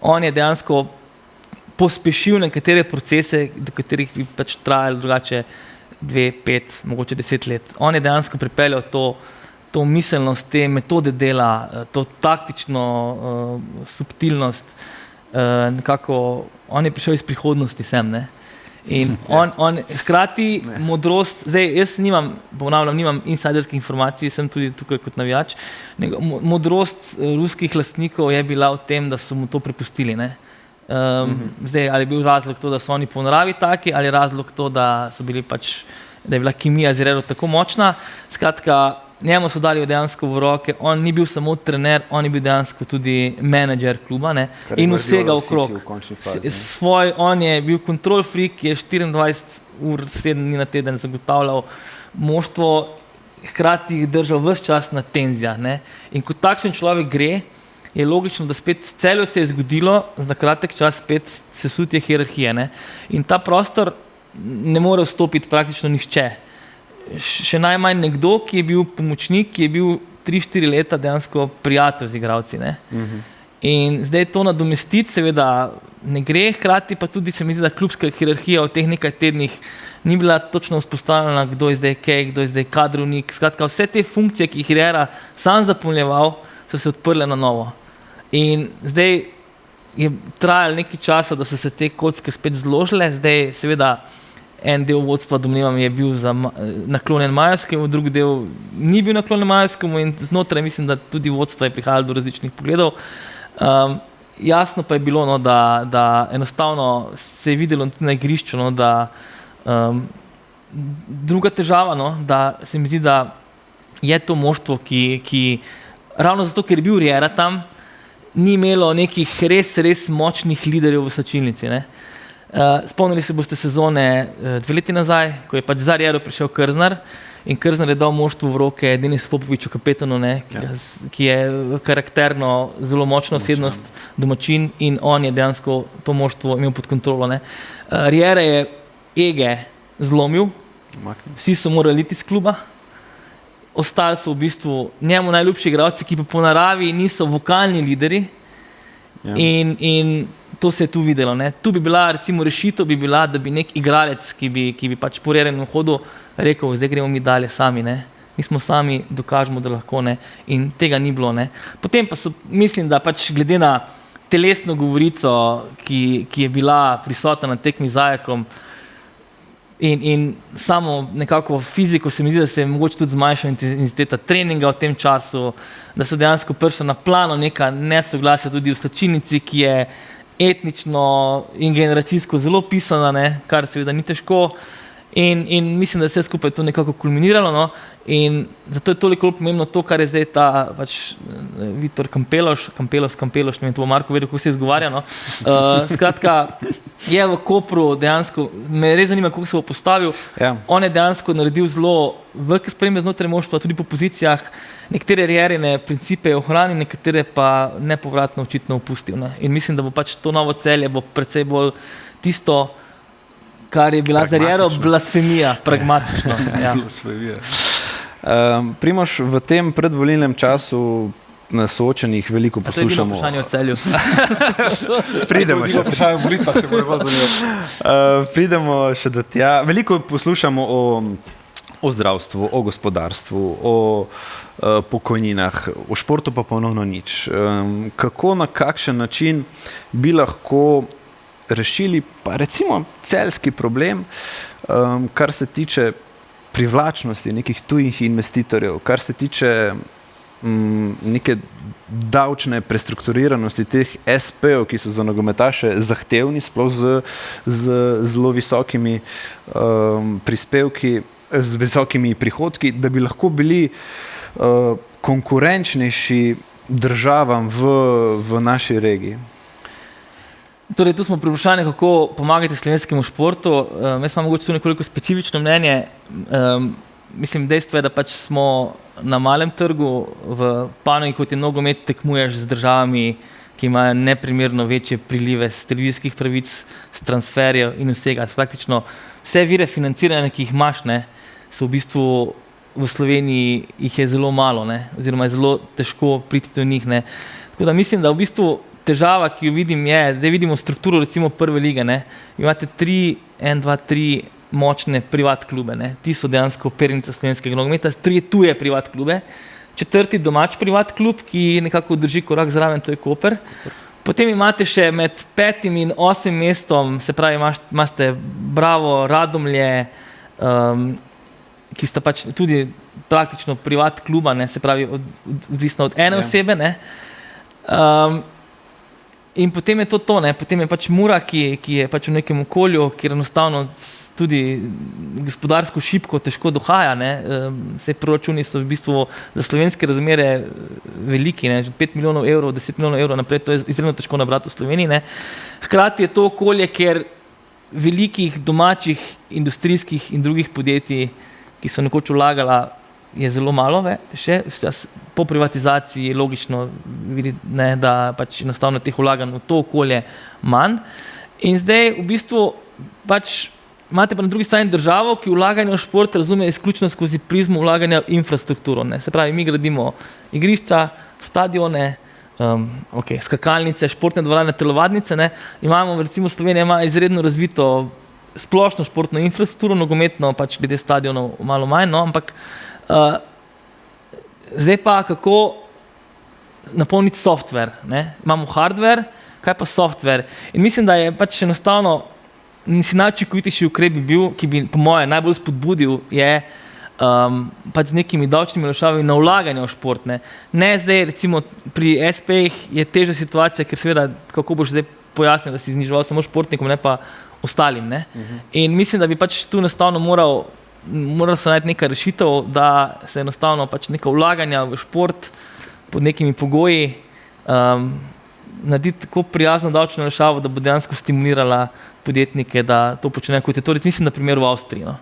S2: On je dejansko pospešil nekatere procese, do katerih bi pač trajalo drugače 2, 5, mogoče 10 let. On je dejansko pripeljal to miselnost, te metode dela, to taktično subtilnost, nekako on je prišel iz prihodnosti sem, ne. In on skrati modrost, zdaj jaz nimam insajderskih informacij, sem tudi tukaj kot navijač, modrost ruskih lastnikov je bila v tem, da so mu to prepustili, ne. Zdaj, ali je bil razlog to, da so oni po naravi taki, ali je razlog to, da so bili pač, da je bila kemija z Riero tako močna, skratka, njemu so dali dejansko v roke, on ni bil samo trener, on je bil dejansko tudi menedžer kluba, ne, in vsega okrog. On je bil control freak, ki je 24 ur, 7 dni na teden zagotavljal moštvo, hkrati jih držal ves čas na tenzijah, ne. In ko takšen človek gre, je logično, da spet Celju se je zgodilo, za kratek čas spet sesutje hierarhije, ne. In ta prostor ne more vstopiti praktično nihče. Še najmanj nekdo, ki je bil pomočnik, ki je bil 3-4 leta dejansko prijatelj z igralci. In zdaj to nadomestiti seveda ne gre, hkrati pa tudi se mi zdi, da klubska hierarhija v teh nekaj tednih ni bila točno vzpostavljena, kdo je zdaj kaj, kdo je zdaj kadrovnik. Skratka, vse te funkcije, ki jih je Riera sam zapolnjeval, so se odprle na novo. In zdaj je trajalo nekaj časa, da so se te kocke spet zložile, zdaj seveda en del vodstva, domnevam, je bil naklonjen Majevskemu, drugi del ni bil naklonjen Majevskemu in znotraj mislim, da tudi vodstvo je prihajalo do različnih pogledov. Jasno pa je bilo, da enostavno se je videlo tudi na igrišču, da druga težava, da se mi zdi, da je to moštvo, ki ravno zato, ker je bil Riera tam, ni imelo nekih res močnih liderjev v slačilnici. Ne. Spomnili se boste sezone 2 leti nazaj, ko je pač za Riero prišel Krznar in Krznar je dal moštvu v roke Denisu Popoviču, kapetanu, ne, ki je karakterno zelo močna osebnost, domačin in on je dejansko to moštvo imel pod kontrolo. Ne. Riera je Ege zlomil, vsi so morali iti iz kluba, ostali so v bistvu njemu najljubši igralci, ki pa po naravi niso vokalni lideri in to se je tu videlo. Ne. Tu bi bila recimo rešitev, bi bila, da bi nek igralec, ki bi pač po Rierinem hodu rekel, zdaj gremo mi dalje sami, ne. Mi smo sami, dokažemo, da lahko, ne. In tega ni bilo. Ne. Potem pa mislim, da pač glede na telesno govorico, ki je bila prisotna na tekmi z Ajakom, in samo nekako fiziko se mi zdi, da se je mogoče tudi zmanjšala intenziteta treninga v tem času, da so dejansko prišla na plano neka nesoglasja tudi v slačilnici, ki je etnično in generacijsko zelo pisana, ne, kar seveda ni težko. In mislim, da je vse skupaj to nekako kulminiralo, no? In zato je toliko pomembno to, kar je zdaj ta pač Vitor Kampeloš, ne vem, to bo Marko vedel, kako se izgovarja, no? Skratka, je v Kopru dejansko, me res zanima, kako se bo postavil. On je dejansko naredil zelo velike spremembe znotraj moštva, tudi po pozicijah, nekatere Rierine principe je ohranil, nekatere pa nepovratno očitno opustil, ne? In mislim, da bo pač to Novo Celje bo precej bolj tisto, kar je bila za Riero blasfemija, pragmatično. Ja.
S1: Primož, v tem predvolilnem času na soočenjih veliko poslušamo.
S2: To je bilo vprašanje o Celju.
S1: Pridemo še.
S3: Vprašanje o volitvah, te bo zanimivo.
S1: Pridemo še do tja. Veliko poslušamo o zdravstvu, o gospodarstvu, o pokojninah, o športu pa ponovno nič. Kako, na kakšen način bi lahko rešili pa recimo celjski problem, kar se tiče privlačnosti nekih tujih investitorjev, kar se tiče neke davčne prestrukturiranosti teh SP-ov, ki so za nogometaše zahtevni, sploh z zelo visokimi prispevki, z visokimi prihodki, da bi lahko bili konkurenčnejši državam v naši regiji.
S2: Torej, tu smo pri vprašanju, kako pomagati slovenskemu športu. Jaz imam mogoče tu nekoliko specifično mnenje. Mislim, dejstvo je, da pač smo na malem trgu v panogi, kot je nogomet, tekmuješ z državami, ki imajo neprimerno večje prilive z televizijskih pravic, s transferjev in vsega. Praktično vse vire financiranja, ki jih imaš, ne, so v bistvu v Sloveniji jih je zelo malo, ne, oziroma je zelo težko priti do njih. Ne. Tako da mislim, da v bistvu težava, ki jo vidim, je, zdaj vidimo strukturo recimo prve lige, ne. Imate 3 močne privat klube, ne. Ti so dejansko pernica slovenskega nogometa, 3 tuje privat klube, 4 domač privat klub, ki nekako drži korak zraven, to je Koper. Potem imate še med 5. in 8. mestom, se pravi, imate Bravo, Radomlje, ki sta pač tudi praktično privat kluba, ne, se pravi, odvisno od ene osebe, ne. In potem je to, ne, potem je pač Mura, ki je pač v nekem okolju, kjer enostavno tudi gospodarsko šibko težko dohaja, ne. Vse proračuni so v bistvu za slovenske razmere veliki, ne, 5 milijonov evrov, 10 milijonov evrov naprej, to je izredno težko nabrati v Sloveniji, ne. Hkrati je to okolje, kjer velikih domačih industrijskih in drugih podjetij, ki so nekoč vlagala, je zelo malo, še po privatizaciji je logično videti, ne, da pač enostavno teh vlaganj v to okolje manj. In zdaj v bistvu pač imate pa na drugi strani državo, ki vlaganje v šport razume izključno skozi prizmo vlaganja v infrastrukturo, ne. Se pravi, mi gradimo igrišča, stadione, skakalnice, športne dvorane, telovadnice, ne. Imamo, recimo Slovenija ima izredno razvito splošno športno infrastrukturo, nogometno pač glede stadionov malo manj, no, ampak zdaj pa kako napolniti software, ne? Imamo hardware, kaj pa software? In mislim, da je pač enostavno najučinkovitejši ukrep bi bil, ki bi po moje najbolj spodbudil, je pač z nekimi davčnimi olajšavami na vlaganje v šport, ne? Ne zdaj recimo pri SP-jih je težja situacija, ker seveda kako boš zdaj pojasnil, da si zniževal samo športnikom, ne pa ostalim, ne? In mislim, da bi pač tu enostavno moral se najti neka rešitev, da se enostavno pač neka vlaganja v šport pod nekimi pogoji, narediti tako prijazno davčno olajšavo, da bo dejansko stimulirala podjetnike, da to počnejo, kot je to, mislim, na primer v Avstriji. No.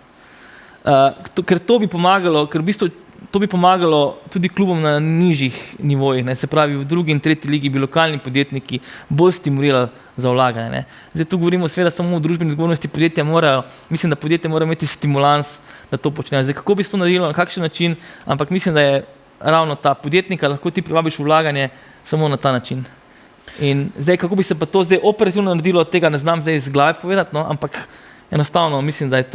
S2: Ker to bi pomagalo, ker v bistvu to bi pomagalo tudi klubom na nižjih nivojih, ne, se pravi v drugi in tretji ligi bi lokalni podjetniki bolj stimulirali za vlaganje. Ne. Zdaj tu govorimo seveda samo o družbeni odgovornosti podjetja, mislim, da podjetja morajo imeti stimulans, da to počnejo. Zdaj, kako bi se to naredilo, na kakšen način, ampak mislim, da je ravno ta podjetnika, lahko ti privabiš vlaganje samo na ta način. In zdaj, kako bi se pa to zdaj operativno naredilo, tega ne znam zdaj iz glave povedati, no, ampak enostavno mislim, da je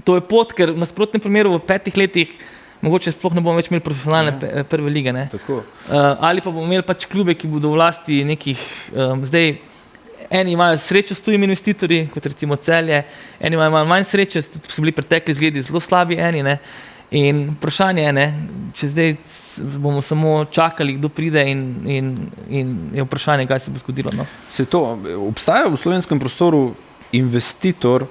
S2: to je pot, ker v nasprotnem primeru v 5 letih mogoče sploh ne bomo več imeli profesionalne prve lige. Ne. Ali pa bomo imeli pač klube, ki bodo v lasti nekih, zdaj eni imajo srečo s tujimi investitorji, kot recimo Celje, eni imajo malo manj sreče, so bili pretekli zgledi zelo slabi eni, ne. In vprašanje je, ne, če zdaj bomo samo čakali, kdo pride in je vprašanje, kaj se bo zgodilo. No.
S1: Obstaja v slovenskem prostoru investitor,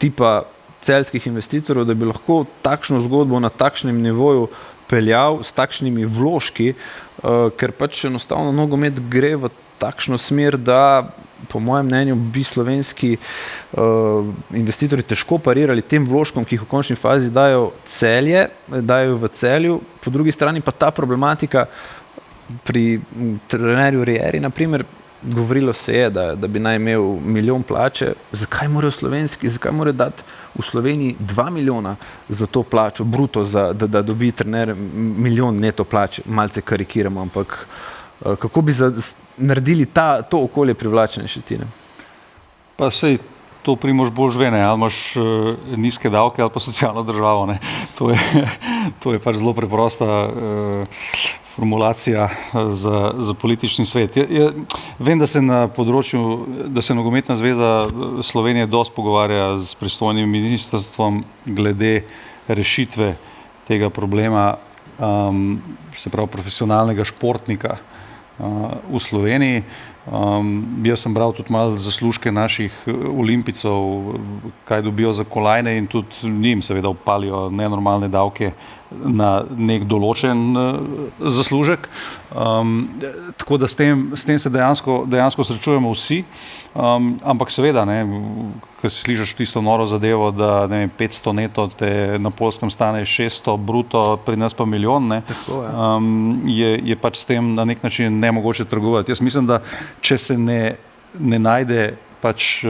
S1: tipa celjskih investitorjev, da bi lahko takšno zgodbo na takšnem nivoju peljal s takšnimi vložki, ker pač enostavno nogomet gre v takšno smer, da po mojem mnenju bi slovenski investitorji težko parirali tem vložkom, ki jih v končni fazi dajo v Celju, po drugi strani pa ta problematika pri trenerju Rieri, na primer, govorilo se je, da bi naj imel 1 milijon plače, zakaj morajo dati v Sloveniji 2 milijona za to plačo, bruto, da dobi trener 1 milijon neto plače, malce karikiramo, ampak kako bi naredili to okolje privlačnejše, Tine?
S3: Pa sej, to Primož bolj žve, ali imaš nizke davke ali pa socialno državo. Ne. To je pač zelo preprosta formulacija za politični svet. Vem, da se na področju, da se Nogometna zveza Slovenije dosti pogovarja s pristojnim ministrstvom glede rešitve tega problema, se pravi profesionalnega športnika v Sloveniji. Jaz sem bral tudi malo zaslužke naših olimpijcev, kaj dobijo za kolajne in tudi njim seveda upalijo nenormalne davke na nek določen zaslužek. Tako da s tem se dejansko srečujemo vsi, ampak seveda, ko si slišiš tisto noro zadevo, da 500 neto te na Poljskem stane 600 bruto, pri nas pa milijon, je pač s tem na nek način nemogoče trgovati. Jaz mislim, da če se ne najde pač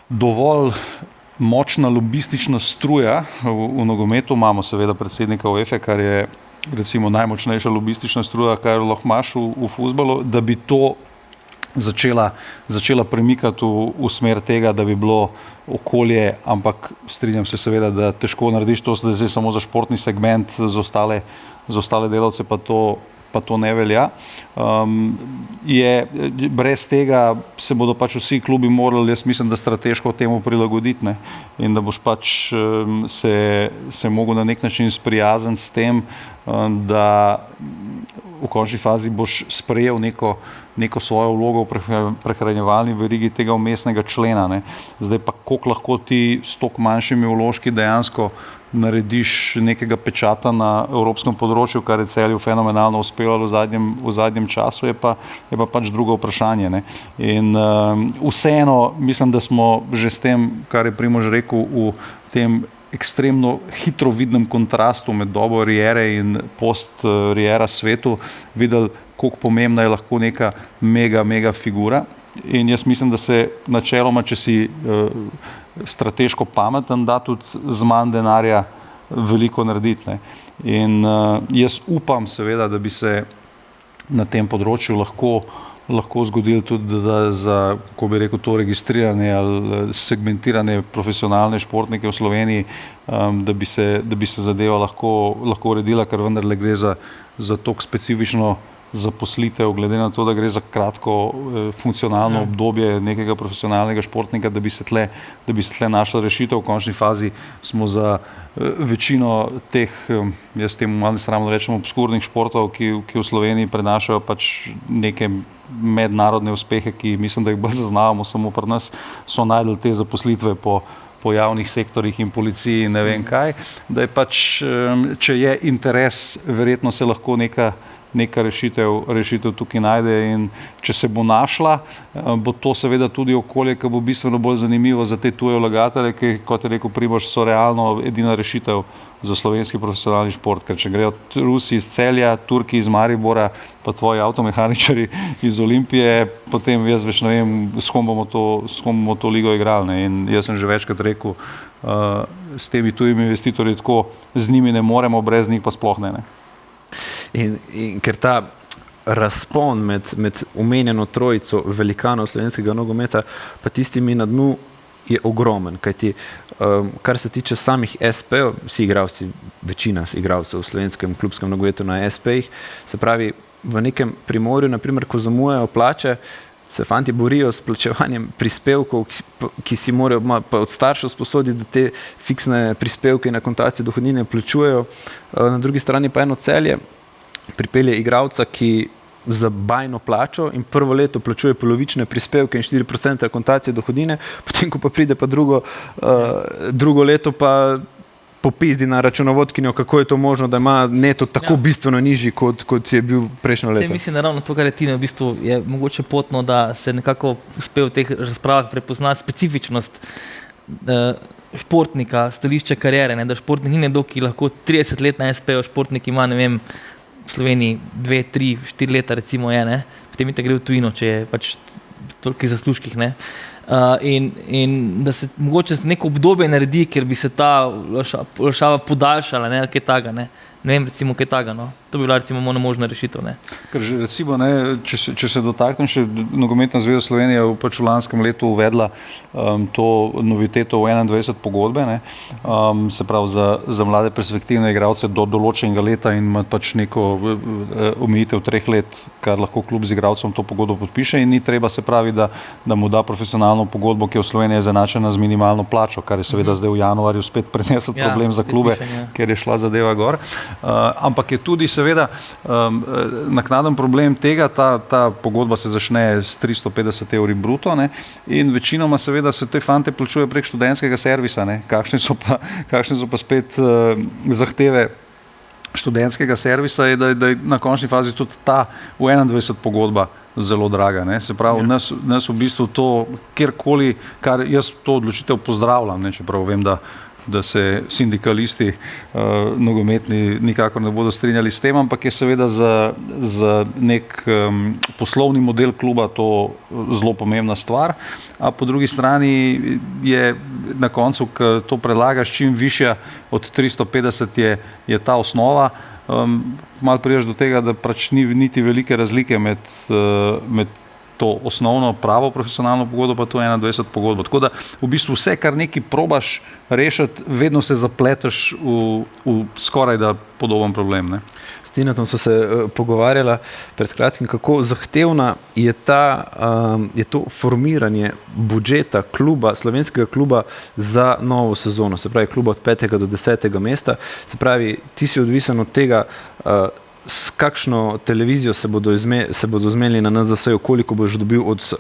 S3: dovolj močna lobistična struja v nogometu, imamo seveda predsednika UEFA, kar je recimo najmočnejša lobistična struja, kar lahko imaš v fuzbalu, da bi to začela premikati v smer tega, da bi bilo okolje, ampak strinjam se seveda, da težko narediš to, da je zdaj samo za športni segment, za ostale delavce pa to ne velja. Brez tega se bodo pač vsi klubi morali, jaz mislim, da strateško temu prilagoditi, ne? In da boš pač se mogel na nek način sprijazniti s tem, da v končni fazi boš sprejel neko svojo vlogo v prehranjevalni verigi tega vmesnega člena. Ne? Zdaj pa koliko lahko ti s toliko manjšimi vložki dejansko narediš nekega pečata na evropskem področju, kar je Celju fenomenalno uspelo v zadnjem času, je pa pač drugo vprašanje. Ne? In vseeno mislim, da smo že s tem, kar je Primož rekel, v tem ekstremno hitro vidnem kontrastu med dobo Riere in post-Riera svetu videli, koliko pomembna je lahko neka mega figura. In jaz mislim, da se načeloma, če si strateško pameten, da tudi z manj denarja veliko narediti. Ne. In jaz upam seveda, da bi se na tem področju lahko zgodilo tudi za, kako bi rekel, to registrirane ali segmentirane profesionalne športnike v Sloveniji, da bi se zadeva lahko uredila, ker vendarle gre za toliko specifično zaposlitev, glede na to, da gre za kratko funkcionalno obdobje nekega profesionalnega športnika, da bi se tle našla rešitev. V končni fazi smo za večino teh, jaz temu malo nesramno rečem, obskurnih športov, ki v Sloveniji prenašajo pač neke mednarodne uspehe, ki mislim, da jih bolj zaznavamo samo pri nas, so najdli te zaposlitve po po javnih sektorjih in policiji in ne vem kaj, da je pač, če je interes, verjetno se lahko neka rešitev tukaj najde in če se bo našla, bo to seveda tudi okolje, ki bo bistveno bolj zanimivo za te tuje vlagatelje, ki, kot je rekel Primož, so realno edina rešitev za slovenski profesionalni šport, ker če grejo Rusi iz Celja, Turki iz Maribora, pa tvoji avtomehaničari iz Olimpije, potem jaz več ne vem, s kom bomo to ligo igrali, ne? In jaz sem že večkrat rekel, s temi tujimi investitorji tako, z njimi ne moremo, brez njih pa sploh ne.
S1: In ker ta razpon med omenjeno trojico velikanov slovenskega nogometa pa tistimi na dnu je ogromen, kajti kar se tiče samih SP-ov, vsi igralci, večina igralcev v slovenskem klubskem nogometu na SP-jih, se pravi v nekem Primorju, naprimer, ko zamujajo plače, se fanti borijo s plačevanjem prispevkov, ki si morajo pa od staršev sposoditi, da te fiksne prispevke in akontacije dohodnine plačujejo. Na drugi strani pa eno Celje pripelje igralca, ki za bajno plačo in prvo leto plačuje polovične prispevke in 4% akontacije dohodnine, potem ko pa pride pa drugo leto pa popizdi na računovodkinjo, kako je to možno, da ima neto tako bistveno nižji, kot je bil prejšnjo leto.
S2: Sej mislim, naravno to, kar je Tine, v bistvu je mogoče potno, da se nekako uspe v teh razpravah prepoznati specifičnost športnika, stališče kariere, ne? Da športnik ni nekdo, ki lahko 30 let na SP-ju, športnik ima, ne vem, v Sloveniji 2, 3, 4 leta recimo je, ne? Potem gre v tujino, če je pač toliko zaslužkih, ne? In da se mogoče neko obdobje naredi, ker bi se ta olajšava podaljšala, ne, kaj taga, ne vem, recimo kaj taga, no. To bi bila recimo možna rešitev, ne.
S3: Ker že recimo, ne, če se dotaknem še Nogometna zveza Slovenije pač v lanskem letu uvedla to noviteto v 21 pogodbe, ne, se pravi za mlade perspektivne igralce do določenega leta in ima pač neko omejitev 3 let, kar lahko klub z igralcem to pogodbo podpiše in ni treba, se pravi, da mu da profesionalno pogodbo, ki je v Sloveniji izenačena z minimalno plačo, kar je seveda zdaj v januarju spet prinesel problem za klube, ker je šla zadeva gor. Ampak je tudi seveda naknaden problem tega, ta pogodba se začne s 350 evri bruto, ne, in večinoma seveda se te fante plačuje prek študentskega servisa, ne. Kakšne so pa spet zahteve študentskega servisa, je, da je na končni fazi tudi ta v 21 pogodba zelo draga, ne. Se pravi, nas v bistvu to, kjerkoli, kar jaz to odločitev pozdravljam, ne, čeprav vem, da se sindikalisti nogometni nikakor ne bodo strinjali s tem, ampak je seveda za nek poslovni model kluba to zelo pomembna stvar, a po drugi strani je na koncu, ko to predlagaš čim višja od 350 je ta osnova, malo prideš do tega, da pač ni niti velike razlike med to osnovno pravo profesionalno pogodbo pa to 21 pogodbo. Tako da v bistvu vse, kar nekaj probaš rešiti, vedno se zapleteš v skoraj da podoben problem, ne.
S1: S Tinetom so se pogovarjala pred kratkim, kako zahtevna je to formiranje budžeta kluba, slovenskega kluba za novo sezono, se pravi kluba od 5. do 10. mesta, se pravi, ti si odvisen od tega, s kakšno televizijo se bodo zmenili na NZS-ju, koliko boš dobil od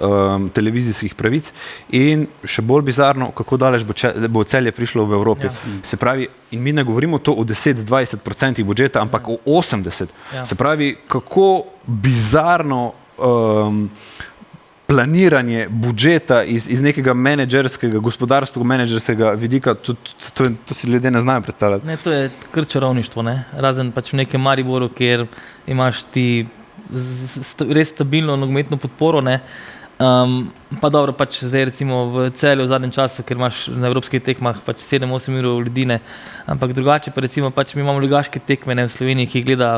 S1: televizijskih pravic in še bolj bizarno, kako daleč bo Celje prišlo v Evropi. Ja. Se pravi, in mi ne govorimo to o 10-20% budžeta, ampak o 80%. Ja. Se pravi, kako bizarno planiranje budžeta iz nekega gospodarsko-menedžerskega vidika, to si ljudje ne znajo predstavljati.
S2: Ne, to je kar čarovništvo, ne. Razen pač v nekem Mariboru, kjer imaš ti res stabilno nogometno podporo, ne. Pa dobro, pač zdaj recimo v Celju v zadnjem času, ker imaš na evropskih tekmah pač 7-8 miljonov ljudi, ne. Ampak drugače pa recimo pač mi imamo ligaške tekme, ne, v Sloveniji, ki gleda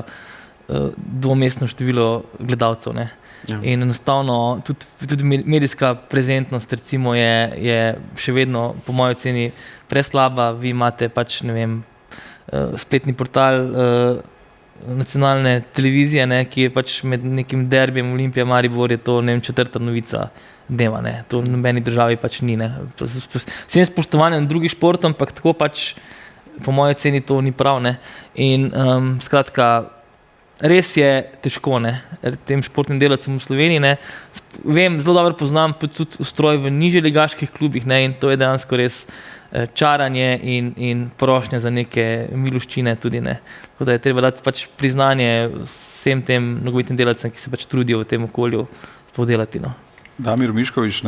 S2: dvomestno število gledalcev, ne. Ja. In enostavno tudi medijska prezentnost recimo je še vedno po moji oceni preslaba. Vi imate pač, ne vem, spletni portal nacionalne televizije, ne, ki je pač med nekim derbijem Olimpija Maribor je to, ne vem, 4. novica dneva, ne. To v nobeni državi pač ni, ne. Vsem spoštovanjem drugih športov, ampak tako pač po moji oceni to ni prav, ne. In skratka, res je težko, ne, tem športnim delavcem v Sloveniji, ne. Vem, zelo dobro poznam tudi ustroj v nižje ligaških klubih, ne, in to je dejansko res čaranje in prošnje za neke miloščine tudi, ne. Tako da je treba dati pač priznanje vsem tem nogometnim delavcem, ki se pač trudijo v tem okolju podelati, no.
S3: Damir Mišković,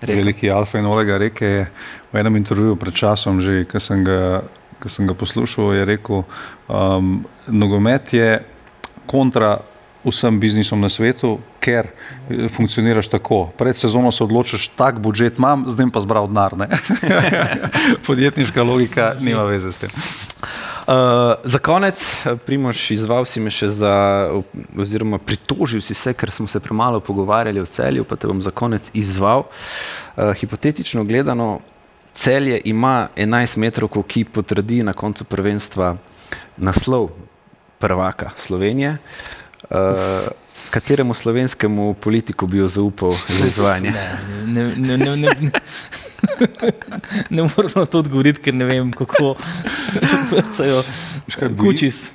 S3: veliki alfa in omega Reke, je v enem intervjuju pred časom že, ko sem ga poslušal, je rekel, nogomet je kontra vsem biznisom na svetu, ker funkcioniraš tako. Pred sezono se odločiš, tak budžet imam, zdaj pa zbral denar, ne. Podjetniška logika nima veze s tem.
S1: Za konec, Primož, izzval si me še oziroma pritožil si se, ker smo se premalo pogovarjali o Celju, pa te bom za konec izzval. Hipotetično gledano, Celje ima 11 metrovko, ki potrdi na koncu prvenstva naslov prvaka Slovenije. Kateremu slovenskemu politiku bi jo zaupal za izvajanje?
S2: Ne moramo to odgovoriti, ker ne vem, kako vrcajo Kučis.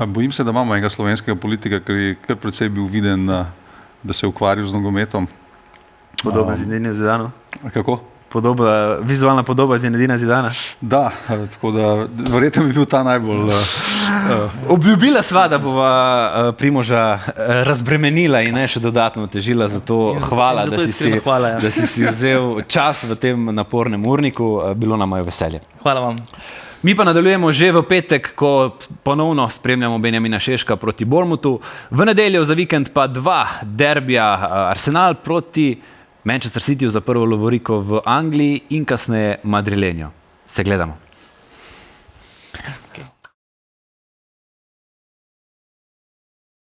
S3: Bojim se, da imamo enega slovenskega politika, ki je kar precej bil viden, da se je ukvarjal z nogometom.
S1: Podoba Zinedine Zidanu?
S3: Kako?
S1: Vizualna podoba Zinedina Zidana?
S3: Da, tako da verjetno bi bil ta najbolj...
S1: Obljubila sva, da bova Primoža razbremenila in ne še dodatno težila, zato hvala, da si si vzel čas v tem napornem urniku. Bilo nam je veselje.
S2: Hvala vam.
S1: Mi pa nadaljujemo že v petek, ko ponovno spremljamo Benjamina Šeška proti Bournemouthu. V nedeljo za vikend pa 2 derbija, Arsenal proti Manchester Cityju za prvo lovoriko v Angliji in kasneje Madrilenjo. Se gledamo.